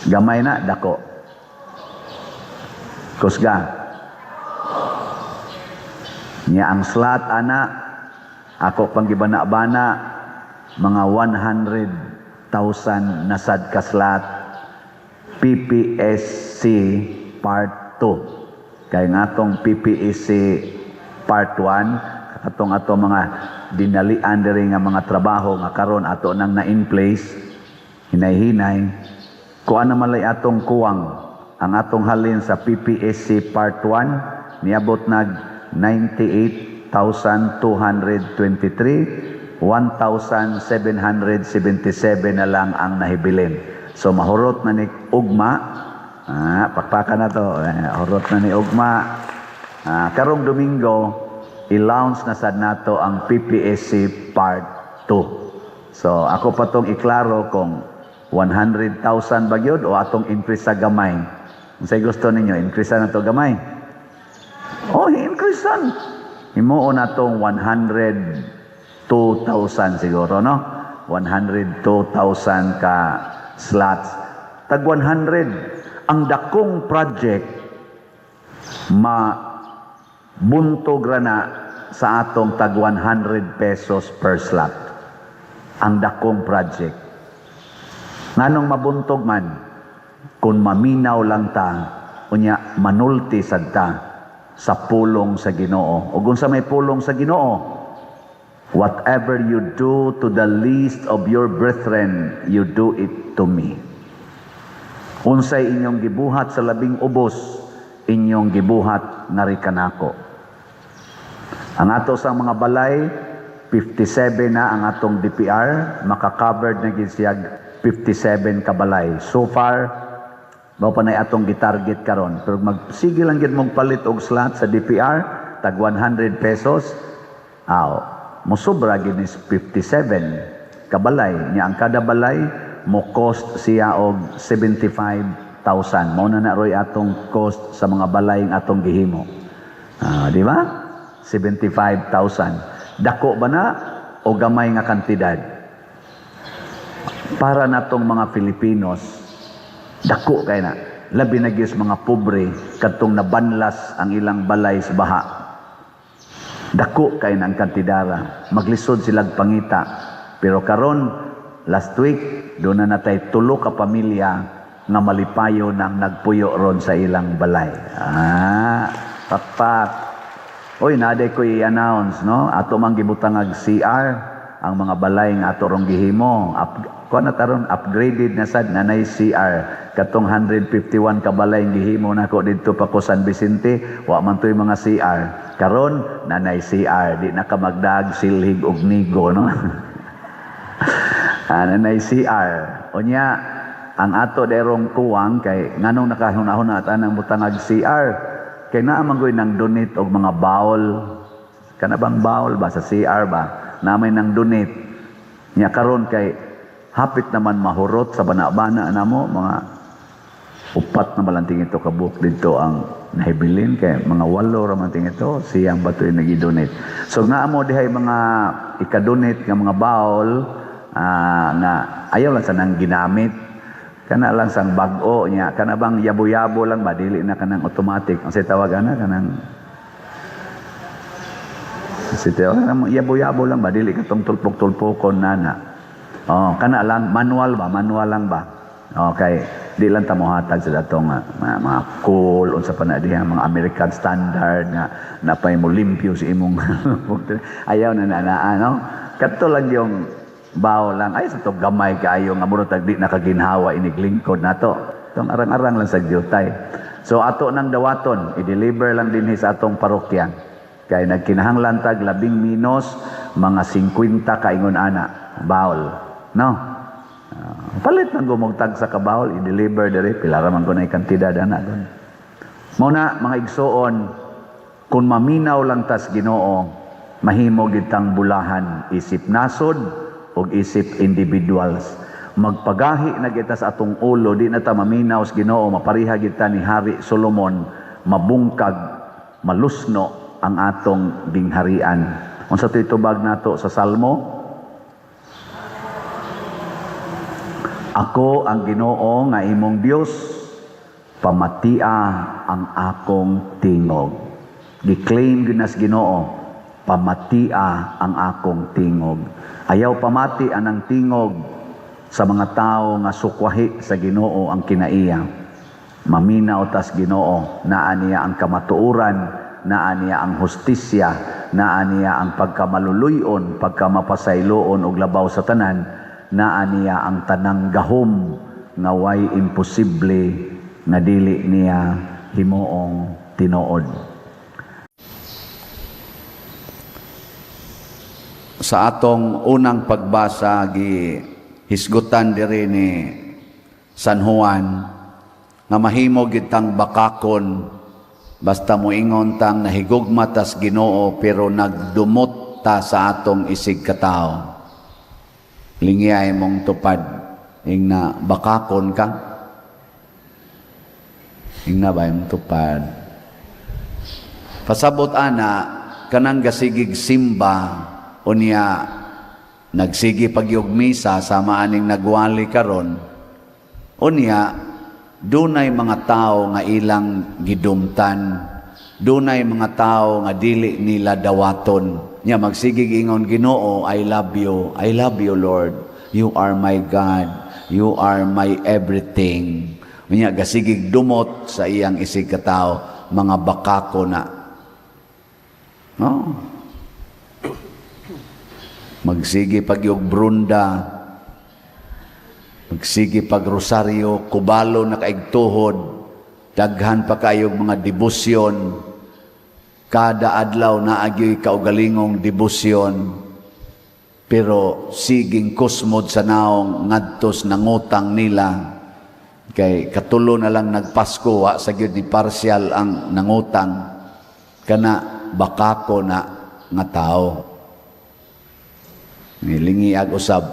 Gamay na, dako. Kusga. Nya ang slot ana, ako pang gibana-bana, mga 100,000 nasad ka slot, PPSC Part 2. Kaya nga itong PPSC Part 1, katong ato mga dinalian diri nga mga trabaho nga karon ato nang na in place, hinay-hinay, kuan naman lay atong kuwang ang atong halin sa PPSC Part 1 niabot nag 98,223, 1,777 na lang ang nahibilin. So mahurot na ni ugma, pakpakan na to, hurot na ni ugma. Karong Domingo i-launch na sad nato ang PPSC Part 2. So ako pa tong iklaro kung 100,000 ba gyud o atong increase sa gamay. Unsay gusto ninyo, increase na to gamay? Oh, increase san. Himuon na tong 102,000 siguro, no? 102,000 ka slots. Tag 100. Ang dakong project buntog ra na sa atong tag 100 pesos per slot. Ang dakong project. Nganong mabuntog man, kung maminaw lang ta, unya manulti sad ta sa pulong sa Ginoo. O kung sa may pulong sa Ginoo, whatever you do to the least of your brethren, you do it to me. Unsay inyong gibuhat sa labing ubos, inyong gibuhat narikanako. Ang ato sa mga balay, 57 na ang atong DPR, maka-covered na gid siya 57 ka balay. So far, Mao pa na atong gitarget karon. Pero magsige lang gid mong palit og slot sa DPR tag 100 pesos. Mosobra gid ni 57 kabalay nya ang kada balay mo cost siya og 75,000. Mao na roy atong cost sa mga balay ang atong gihimo. Di ba? 75,000. Dako ba na o gamay nga kantidad? Para natong mga Filipinos, dako kay na. Labi na gyud mga pobre kadtong nabanlas ang ilang balay sa baha. Dako kay na ang kantidara. Maglisod silang pangita. Pero karon last week do na natay 3 ka pamilya nga malipayo nang nagpuyo ron sa ilang balay. Pakpak. Oy, naday ko i-announce, no? Ato mang gibutang CR ang mga balay nga ato rong gihimo. Kuan na taron upgraded na sad nanay CR. Katong 151 ka balay gihimo nako didto pa ko San Vicente, wa man toy mga CR. Karon nanay CR, di na ka magdag silhig og nigo, no? Nanay CR. Unya ang ato derong kuwang kay nganong nakahuna-huna tanang butangag CR kay naa man goy nang donate og mga bowl. Kana bang bowl ba sa CR ba? Namay nang donate. Nya karon kay hapit naman mahurot sa bana-bana namo mga 4 na balanting ito kabuk dito ang nahibilin kay mga 8 ra man ting ito siyang batoy nagi-donate. So naa mo dihay mga ika-donate nga mga bowl nga ayaw lang sa nang ginamit. Kana lang sang bag-o nya, kana bang yabo-yabo lang ba dili na kanang automatic. Ang tawag ana kanang yabo-yabo lang ba dili katong tulpok-tulpokon nana. Kana lang manual lang ba. Okay, di lang ta mohatag sa datong mga cool unsa pa na diha mga American standard nga napay mo limpyo si imong ayaw na no. Kadto lang yung bawo lang ay sa to gamay kaayo nga muro tag di nakaginhawa iniglingkod nato tong arang-arang lang sa diutay. So ato nang dawaton i-deliver lang dinhi sa atong parokya kay nagkinahanglan tag labing minos mga 50 kaingon ana bawl, no? Palit nang gumugtag sa kabawol i-deliver diri pila ra man kunay kantidad ana gon. Mao na mga igsoon kun maminaw lang tas Ginoo mahimo gid tang bulahan isip nasod og isip individuals. Magpagahi na kita sa atong ulo, di na ta maminaw sa Ginoo, mapariha kita ni Hari Solomon, mabungkag, malusno ang atong gingharian. Unsa to itubag nato sa Salmo? Ako ang Ginoo nga imong Dios, pamatia ang akong tingog. Gi-claim ginas Ginoo, pamatia ang akong tingog. Ayaw pamati anang tingog sa mga tao nga sukwahi sa Ginoo ang kinaiya. Maminaw tas Ginoo, naa niya ang kamatuoran, naa niya ang hustisya, naa niya ang pagkamaluluyon, pagkamapasayloon og labaw sa tanan, naa niya ang tanang gahom nga way imposible nga dili niya himuong tinuod. Sa atong unang pagbasa hisgutan diri ni San Juan nga mahimo gid tang bakakon basta moingon tang nahigugma tas Ginoo pero nagdumot ta sa atong isig katao. Lingiyay mong tupad ingna bakakon ka. Ingna ba yung tupad? Pasabot ana kanang gasigig simba unya nagsigi pagyugmisa sa maaning nagwali karon unya dunay mga tao nga ilang gidumtan, dunay mga tao nga dili nila dawaton nya magsigig ingon Ginoo, I love you Lord, you are my God, you are my everything. Unya gasigig dumot sa iyang isig katao mga bakako na no. Magsigi pagyog brunda, magsigi pag rosaryo, kubalo na kaigtuhod, daghan pa kayog mga debosyon, kada adlaw na agyo'y kaugalingong debosyon, pero siging kusmod sa naong ngadtos nangutang nila, Kay katulo na lang nagpasko, wa sa gyud ni partial ang nangutang, kana bakako na nga tao. Nilingi ag usab,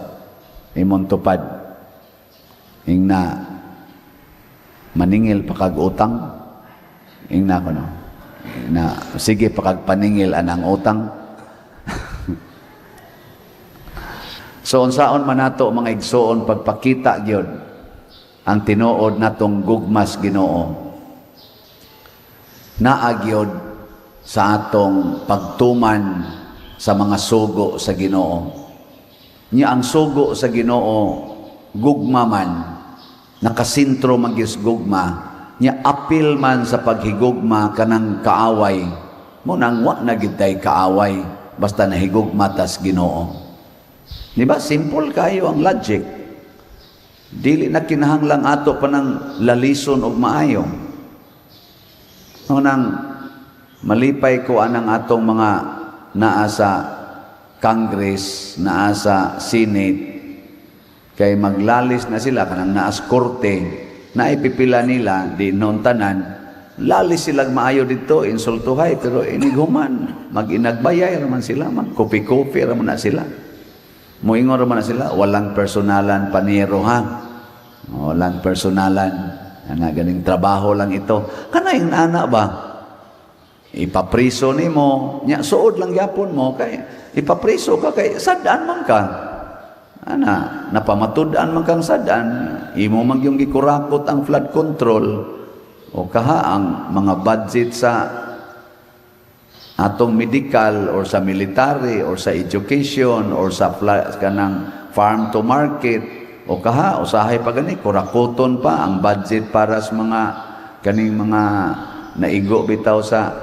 imong tupad, ingna maningil pa kag utang, ingna ko no, na sige pa kag paningil anang utang. So unsaon man nato mga igsoon pagpakita gyud ang tinuod natong gugmas Ginoo, naa gyud sa atong pagtuman sa mga sugo sa Ginoo. Nya ang sugo sa Ginoo gugma man, nakasintro man gyud gugma, nya apil man sa paghigugma kanang kaaway, mo nang wa na gyud tay kaaway basta nahigugma tas Ginoo. Di ba? Simple kayo ang logic. Dili na kinahanglang ato pa ng lalison og maayo. Nang malipay ko anang atong mga naa sa Congress, naa sa Senate, kay maglalis na sila kanang naas korte, na ipipila nila, di noon tanan, lalis silang maayo dito, insultuhay, pero inighuman, mag-inagbayay raman sila, mag-kopi-kopi raman na sila. Muingon raman na sila, walang personalan paniro ha. Walang personalan. Nga ganing trabaho lang ito. Kanay nana ba? Ipapriso ni mo. Nya, suod lang yapon mo. Kay, ipapriso ka kay sadaan man ka. Ana, napamatud-an man kang sadaan. Imo man yung gikurakot ang flood control. O kaha ang mga budget sa atong medical or sa military or sa education or sa kanang farm to market o kaha usahay pa gani kurakoton pa ang budget para sa mga kaning mga naigo bitaw sa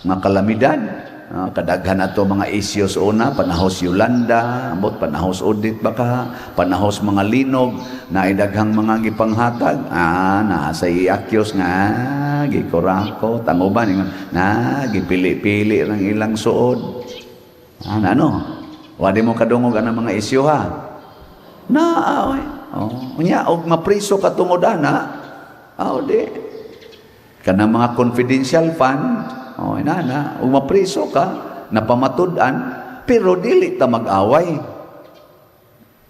mga kalamidad. Kadaghan ato mga issues una, panahos Yolanda, ambot panahos Odit baka, panahos mga linog, na idaghang mga gipanghatag, nasa iakyos nga, gikurako, tanguban, gipili-pili ng ilang suod. Ano? Wadi mo kadungog ang mga isyu ha? Unya, og mapriso ka tungod ana, di. Kanang mga confidential fund, umapriso ka, napamatud-an, pero dili ta mag-away.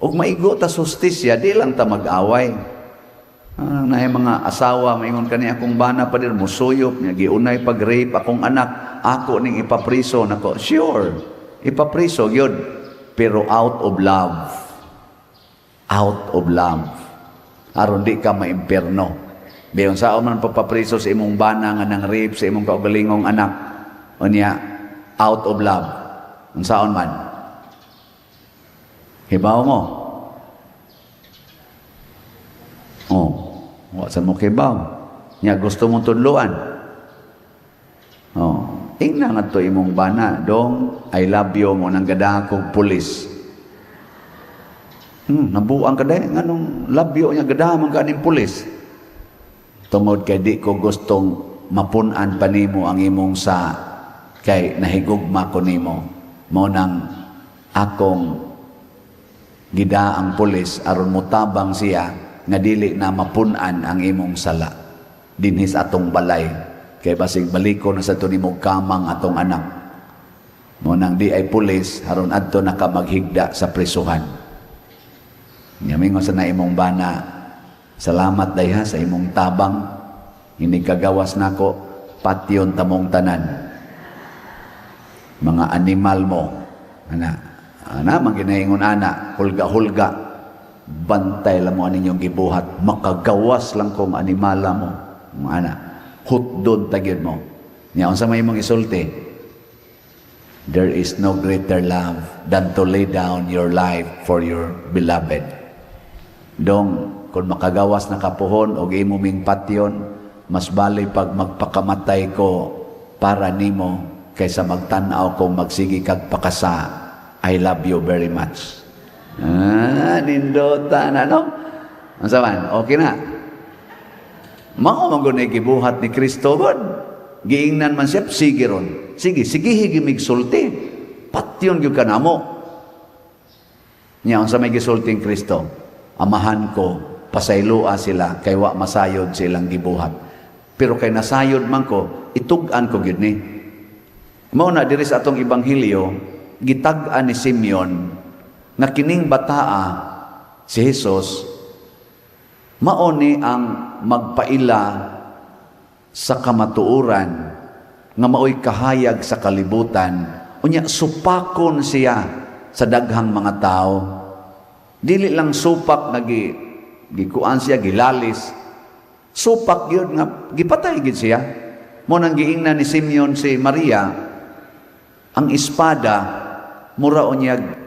Ug maigo ta sustisya, di lang ta mag-away. Na mga asawa, maingon kani akong bana pa din, musuyop niya, giunay pag-rape akong anak, ako ning ipapriso nako. Sure, ipapriso yun, pero out of love. Out of love. Aron di ka maimperno. Bayon sa man papapriso sa imong bana nga nang rape sa imong kaugalingong anak, o niya, out of love. Ang saon man. Hibaw mo. Saan mo hibaw? Niya, gusto mong tudluan. Ingna nga to imong bana, dong, I love you mo nang gada kong pulis. Nabuang ka dahil, nga nung love you niya gada man ka ning pulis. Tungod kay di ko gustong mapunan pa nimo ang imong sa kay nahigugma ko nimo. Mo nang akong gida ang pulis aron mutabang siya nga dili na mapunan ang imong sala dinhis atong balay. Kay basig baliko na sa to nimo kamang atong anak. Mo nang di ay pulis aron adto na ka maghigda sa prisuhan. Yamingon sa na imong bana, salamat dayha sa imong tabang, hindi kagawas nako, patyon tamong tanan. Mga animal mo, maginaingon ana, hulga-hulga, bantay lang mo aninyong gibuhat, makagawas lang kong animala mo, mga hutdon tagid mo. Niya, unsa may imong isulti? There is no greater love than to lay down your life for your beloved. Dong, kung makagawas na kapuhon o imuming patyon, mas bali pag magpakamatay ko para nimo kaysa magtanaw kong magsigi kag pakasa. I love you very much. Nindotan, ano? Ang saman, okay na. Mao magunay gibuhat ni Kristo god. Giingnan man siya, sige ron. Sige higimig sulti. Patyon gyud kanamo. Nya unsa may gisulting Kristo? Amahan ko, pasaylua sila, kay wa masayod silang gibuhat. Pero kay nasayod man ko, itug-an ko gyud ni. Mao na diri sa atong ebanghelyo, gitag-an ni Simeon nga kining bataa si Jesus mao ni ang magpaila sa kamatuoran nga maoy kahayag sa kalibutan, unya supakon siya sa daghang mga tao. Dili lang supak nga gikuan siya, gilalis. Supak yun nga gipatay gid siya. Mo nang giingnan ni Simeon si Maria, ang espada mura unyag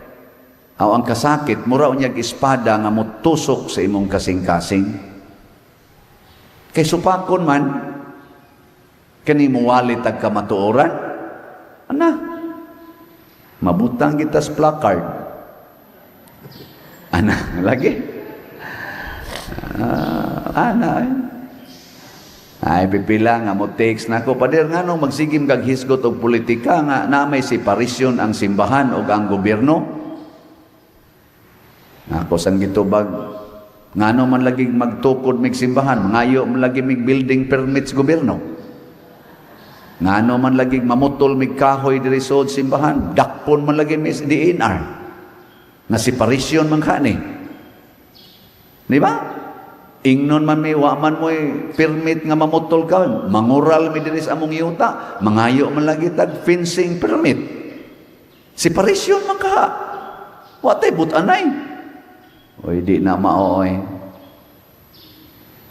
ang kasakit mura unyag espada nga motusok sa imong kasing-kasing. Kay supakon man kani muwalit ag kamatuoran, ana mabutang kita sa placard, ana lagi ay pipila nga mo takes nako pader ngano magsigim kag hisgot og politika nga na may separasyon ang simbahan ug ang gobyerno. Ako sang gitubag ngano man lagi magtukod mig simbahan, ngayo man lagi mig building permits gobyerno. Ngano man lagi mamutol mig kahoy diri sa simbahan, dakpon man lagi mis DNR. Na separasyon man kani. Di ba? Ingnon man may wa man mo'y permit nga mamutol ka, mangural mi diri sa among yuta, mangayo man lagi tag fencing permit. Separation man ka. Wa tay but-anay. Oy di na maoy.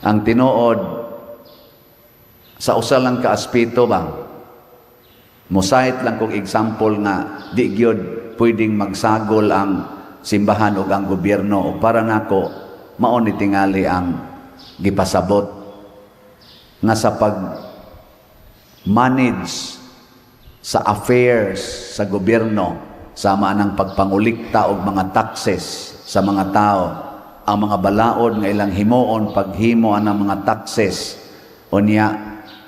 Ang tinuod sa usa lang ka aspeto ba? Mosait lang kong example nga di gyud pwedeng magsagol ang simbahan ug ang gobyerno ug para nako mao ni tingali ang gipasabot nga sa pag-manage sa affairs sa gobyerno sama ng pagpangulikta og mga taxes sa mga tao, ang mga balaod nga ilang himuon paghimo anang mga taxes unya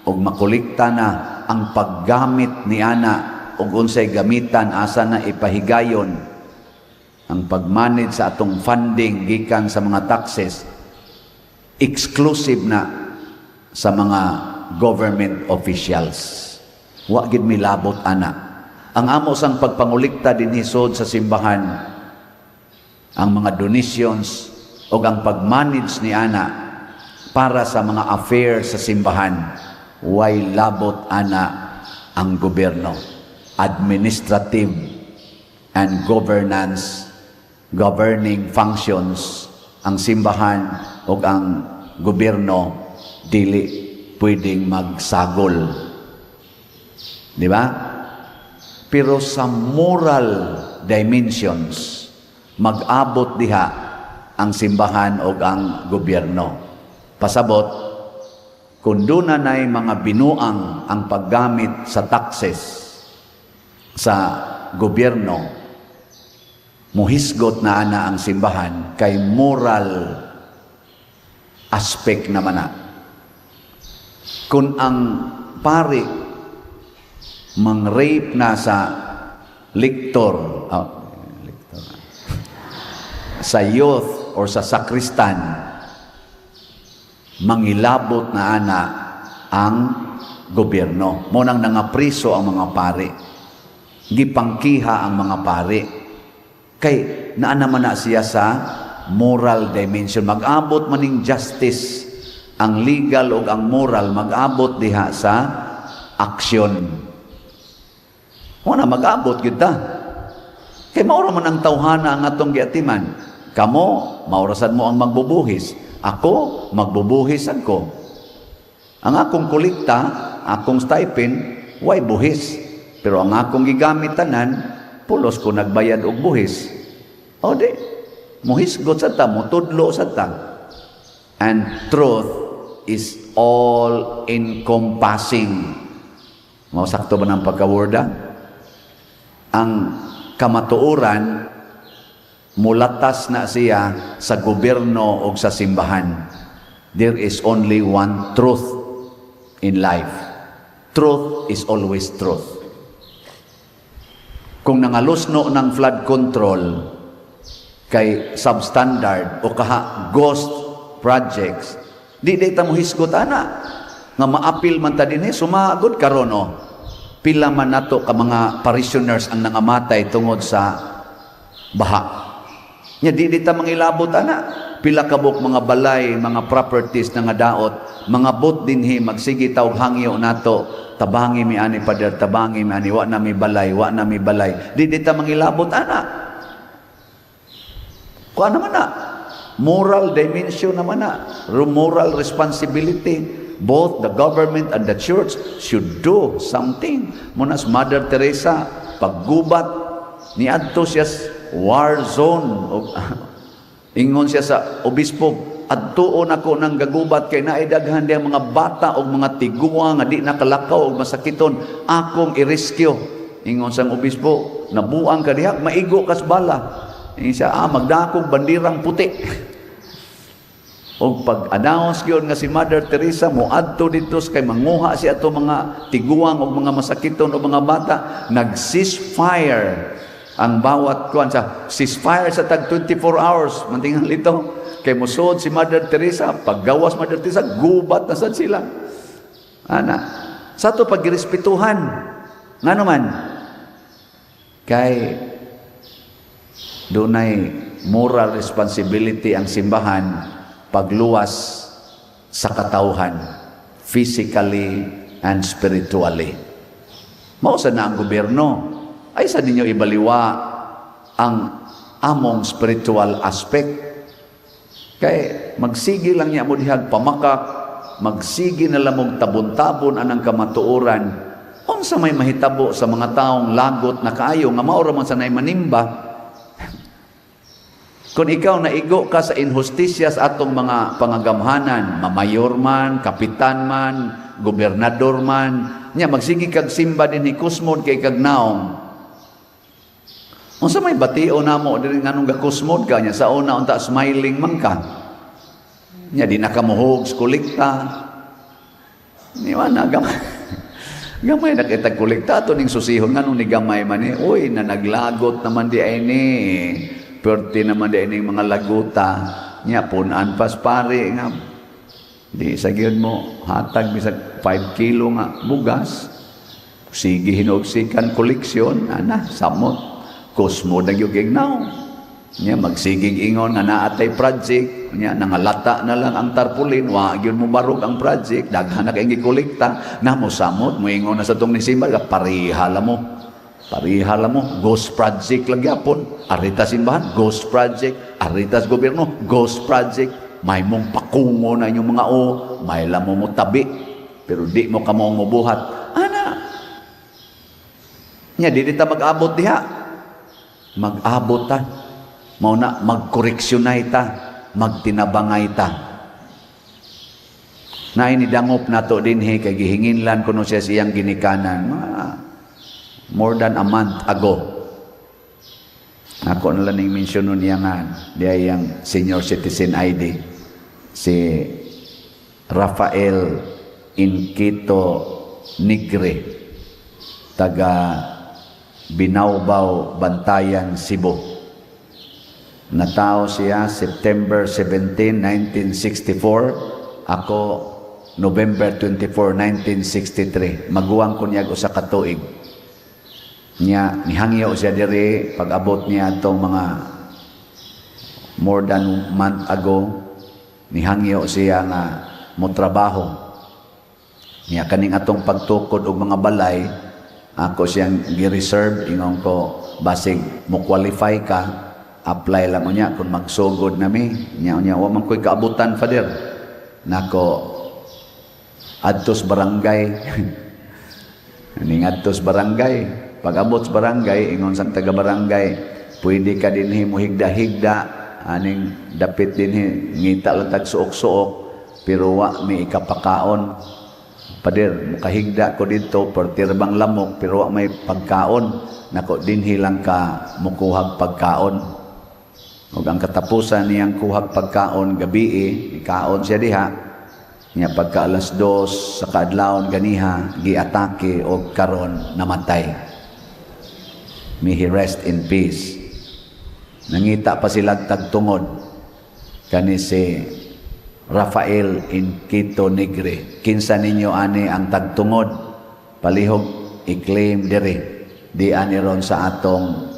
og makulikta na ang paggamit ni ana og unsay gamitan asa na ipahigayon ang pag-manage sa atong funding gikan sa mga taxes exclusive na sa mga government officials. Wa gid milabot ana. Ang amo sang pagpangulikta dinhi sud sa simbahan, ang mga donations o ang pag-manage ni ana para sa mga affairs sa simbahan, way labot ana ang gobyerno. Administrative and governing functions ang simbahan o ang gobyerno dili pwedeng magsagol. Di ba? Pero sa moral dimensions, mag-abot diha ang simbahan o ang gobyerno. Pasabot, kung doon na mga binuang ang paggamit sa taxes sa gobyerno, muhisgot na ana ang simbahan kay moral aspect naman na. Kung ang pari mang-rape na sa lector, sa youth or sa sakristan, mangilabot na ana ang gobyerno. Munang nangapriso ang mga pari. Gipangkiha ang mga pari. Kay naa naman na siya sa moral dimension. Mag-abot maning justice, ang legal o ang moral, mag-abot diha sa aksyon. Wala mag-abot yun ta. Kay maura man ang tawhana ang atong giatiman. Kamo, maurasan mo ang magbubuhis. Ako, magbubuhis ako. Ang akong kulikta, akong stipend, way buhis. Pero ang akong gigamitan, pulos ko nagbayad og buhis. O di, muhisgot sa ta, mutudlo sa ta. And truth is all encompassing. Mausakto ba ng pagkaworda? Ang kamatuoran, mulatas na siya sa gobyerno o sa simbahan. There is only one truth in life. Truth is always truth. Kung nangalusno ng flood control kay substandard o kaha ghost projects. Di ta mo hisgot ana nga maapil man ta dinhi sumagod karon pila man nato ka mga parishioners ang nangamatay tungod sa baha. Nya di ta mangilabot ana pila kabuk mga balay, mga properties na nga daot, mga bot dinhi magsige tawag hangyo nato, tabangi mi ani pader, tabangi mi ani wa na mi balay. Di ta mangilabot ana. Kuan naman na moral dimension naman na, moral responsibility. Both the government and the church should do something. Munas Mother Teresa, paggubat, niadto siya war zone. Ingon siya sa obispo, adtuon ako ng gagubat kay naidaghan diya mga bata o mga tiguwa nga di nakalakaw o masakiton, akong i-rescue. Ingon sang obispo, nabuang ka diha, maigo kas bala. Ingon siya, magdakog bandirang puti. O pag-announce yun nga si Mother Teresa mo adto dito kay manguha siya ato mga tiguang o mga masakiton o mga bata, nag-ceasefire ang bawat kuan sa ceasefire sa tag 24 hours mantingan lito kay musod si Mother Teresa, paggawas Mother Teresa gubat na sad sila ana sa to pagrespetuhan ngano man kay dunay moral responsibility ang simbahan pagluwas sa katawhan physically and spiritually. Mao sa na ang gobyerno ay sa ninyo ibaliwa ang among spiritual aspect. Kay magsigi lang niya mo dihag pamakak, magsigi na lamog tabon-tabon anang kamatuoran. Unsa may mahitabo sa mga taong lagot na kaayo nga mao ra man sanay manimba. Kung ikaw naigo ka sa injusticia sa atong mga pangagamhanan, mamayor man, kapitan man, gobernador man, nya magsigi kag simba din ni kusmod kay kag naong. Unsa may batio namo diri nganong gakusmod ka nya sa una unta smiling man ka. Nya di na ka muhog kolekta. Ni wana gamay na kita kolekta to ning susihon nganong ni gamay man ni. Uy na naglagot naman di ay ni. Perti naman di ay mga laguta. Nya punan pas pare nga. Di sa gyud mo hatag bisag 5 kilo nga bugas. Sige hinugsikan koleksyon ana samot. Kusmo na yung gignaw. Niya magsiging ingon nga naatay project. Niya nangalata na lang ang tarpulin. Wa yun mo barog ang project. Daghan na kayong gikolekta. Na mo samot. Mo ingon na sa itong nisimba. Parihala mo. Parihala mo. Ghost project lang yapon. Arita simbahan. Ghost project. Aritas gobyerno. Ghost project. May mong pakungo na yung mga may lamo mo tabi. Pero di mo kamong mubuhat. Ana. Niya di ta mag-abot diha. Mag-abot ta, mauna magkoreksyonay ta, magtinabangay ta. Na inidangop nato dinhi kay gihinginlan kuno siya siyang ginikanan. More than a month ago. Ako na lang ning mention niya nga, diya yang senior citizen ID, si Rafael Inquito Nigre, taga Binaubaw, Bantayan, Cebu. Natao siya September 17, 1964. Ako November 24, 1963. Maguwang ko niya usa ka tuig. Niya nihangyo siya diri pag-abot niya atong mga more than month ago. Nihangyo siya nga mo trabaho. Niya kaning atong pagtukod og mga balay. Ako siyang gi-reserve, ingon ko, basig mo qualify ka, apply lang mo niya, kung magsugod na mi, niya, wa man ko'y kaabutan, Father. Nako, adtos barangay, ning adtos barangay, pag abot sa barangay, ingon sang taga barangay, pwede ka dinhi mo higda-higda, aning dapit dinhi, ngita lang tag suok-suok, pero wa mi ikapakaon. Pader, mukahigda ko dito, pertirbang lamok, pero wa may pagkaon. Nako, dinhi lang ka mukuhag pagkaon. O ang katapusan niyang kuhag pagkaon, gabi ikaon siya diha. Niya pagka alas 2 sa kaadlawon ganiha, giatake o karon namatay. May he rest in peace. Nangita pa sila tagtungod. Kani si Rafael in Quito Negre. Kinsa ninyo ani ang tagtungod, palihog i-claim dire. Di ani ron sa atong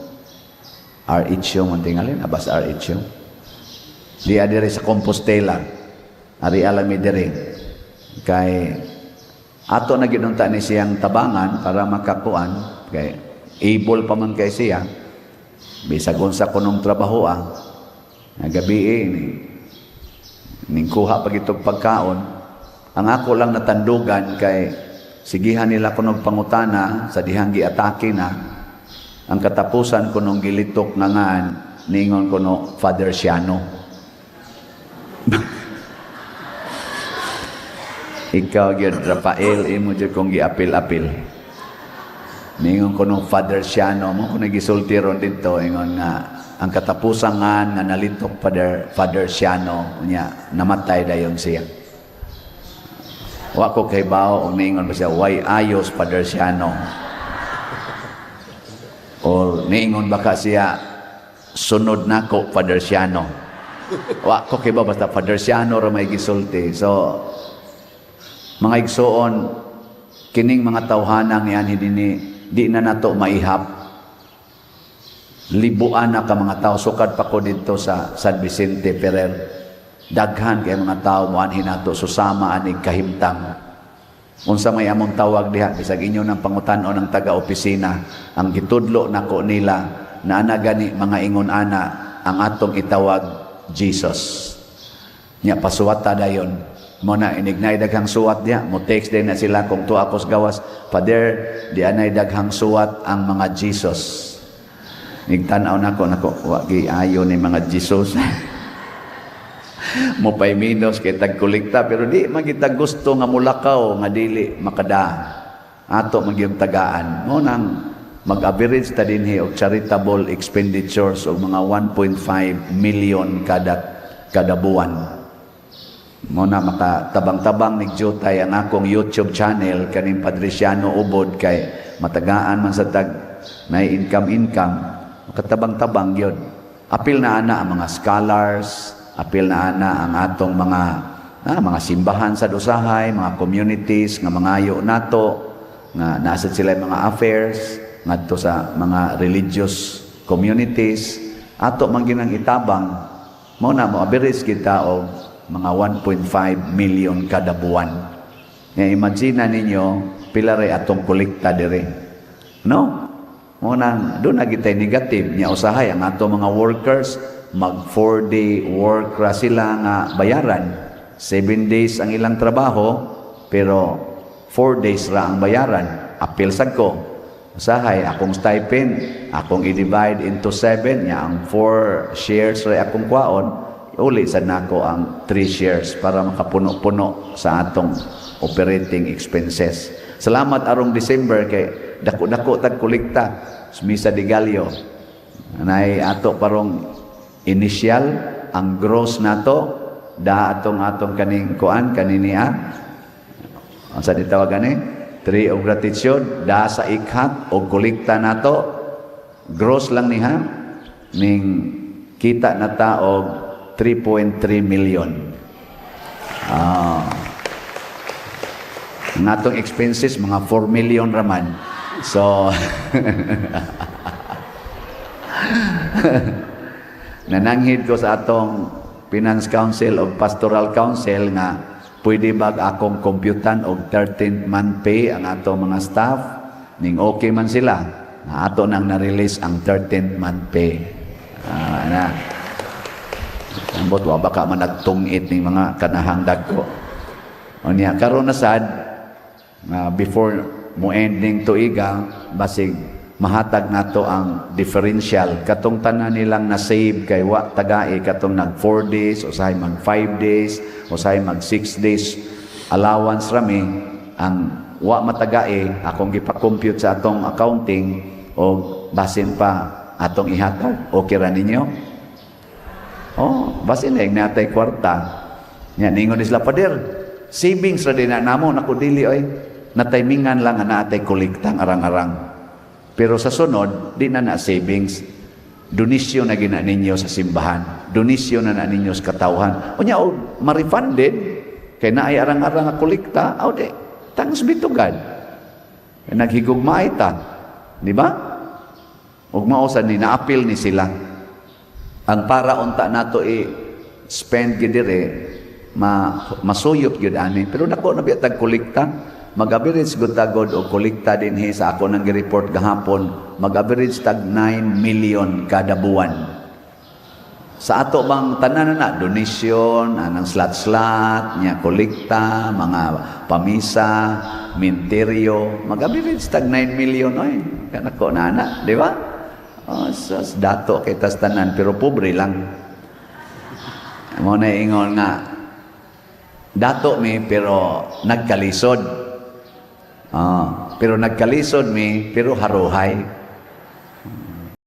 RH yung tingalin, abas RH yung. Di adire sa Compostela. Ari alami dire. Kay ato na ginunta ni siyang tabangan para makakuan. Kay able pa man kay siya. Bisag unsa kunong trabaho gabi ning kuha pag itong pagkaon. Ang ako lang natandugan kay sigihan nila kunog pangutana sa dihang giatake na. Ang katapusan kunong gilitok nga ngan ningon kuno Father Siano. Ikaw gyud Rafael imo jud kong giapil-apil. Ningon kuno Father Siano mo kun nagisulti ron dito ingon nga ang katapusan nga nalitok Father Siano niya namatay dayon siya. Wa ko kay bao og ningon ba siya why ayos Father Siano. O ningon baka siya sunod nako Father Siano. Wa ko kay ba basta Father Siano ra may gisulti. So mga igsoon kining mga tawhanang yan di na nato maihap. Libuan na ka mga tao sukad pa ko dito sa San Vicente Ferrer. Daghan kay mga tao moanhin nato susama aning kahimtang. Unsa may among tawag diha bisag inyo ng pangutan-on ng taga-opisina ang gitudlo nako nila na ana gani mga ingon ana ang atong itawag Jesus. Nya pasuwata dayon mo na inignay daghang suwat diha mo text din na sila kung tuwa kos gawas Father di anay daghang suwat ang mga Jesus. Nigtan-aw nako wa gi ayo ni mga Jesus. Mo pay minus kay tagkolekta pero di magita gusto nga mulakaw nga dili makada ato magyung tagaan mo nang mag-average ta dinhi og charitable expenditures og mga 1.5 million kada buwan mo na makatabang-tabang ni Jutay ang akong YouTube channel kaning Padre Siano Ubod kay matagaan man sa tag na income makatabang-tabang gyud apil na ana ang mga scholars apil na ana ang atong mga simbahan sa usahay, mga communities nga mangayo nato nga nasa sila mga affairs ngadto sa mga religious communities ato man ginang itabang mo na mo average kita og mga 1.5 million kada buwan. Nga imagine ninyo pila ray atong kolekta dire. No? Mo na do na gitay negative nya usahay ang atong mga workers mag 4-day work ra sila nga bayaran 7 days ang ilang trabaho pero 4 days ra ang bayaran apil sad ko usahay akong stipend akong i-divide into 7 nya ang 4 shares ra akong kwaon uli sad nako ang 3 shares para makapuno-puno sa atong operating expenses. Salamat arong December kay dako-dako tag kolekta Misa de Gallo anay ato parong initial ang gross nato atong kaning kuan kaniniya unsa ditawag ani tree of gratitude sa ikhat og kolekta nato gross lang niha ning kita nata og 3.3 million natong expenses mga 4 million raman so nananghid ko sa atong Finance Council o Pastoral Council nga pwede ba akong computan og 13th month pay ang atong mga staff ning okay man sila ato nang na-release ang 13th month pay na ambot wa baka man nagtungit ning mga kanahang dagko unya karon na sad before mo ending tuiga basig mahatag nato ang differential katong tanan nilang na save kay wa tagai katong nag 4 days usahay mag 5 days usahay mag 6 days allowance rami ang wa matagai akong gipa-compute sa atong accounting o basin pa atong ihatag okay ra ninyo basin lang natay kwarta nya ningon isla pader savings ra din na namo nako dili oy natimingan lang na natay kolektang arang-arang pero sa sunod, di na savings. Donisyon na gina ninyo sa simbahan. Donisyon na ninyo sa katawhan. O niya, ma-refunded, kaya na ay arang-arang nga kolekta, o di, thanks be to God. Naghigugmay ta. Di ba? Ug mausan ni, na-appeal ni sila. Ang para unta nato spend gidire, masuyop gyud ani, pero dako na biya tag kolekta. Mag-average gud tagod o kolekta din sa ako nang gi-report gahapon, mag-average tag 9 million kada buwan. Sa ato bang tanan na donation, anang slot-slot, nya kolekta, mga pamisa, minteryo, mag-average tag 9 million oy. Kanako na ana, di ba? So, dato kay tas tanan pero pobre lang. Mo na ingon nga dato mi pero nagkalisod. Pero nagkalisod mi pero haruhay.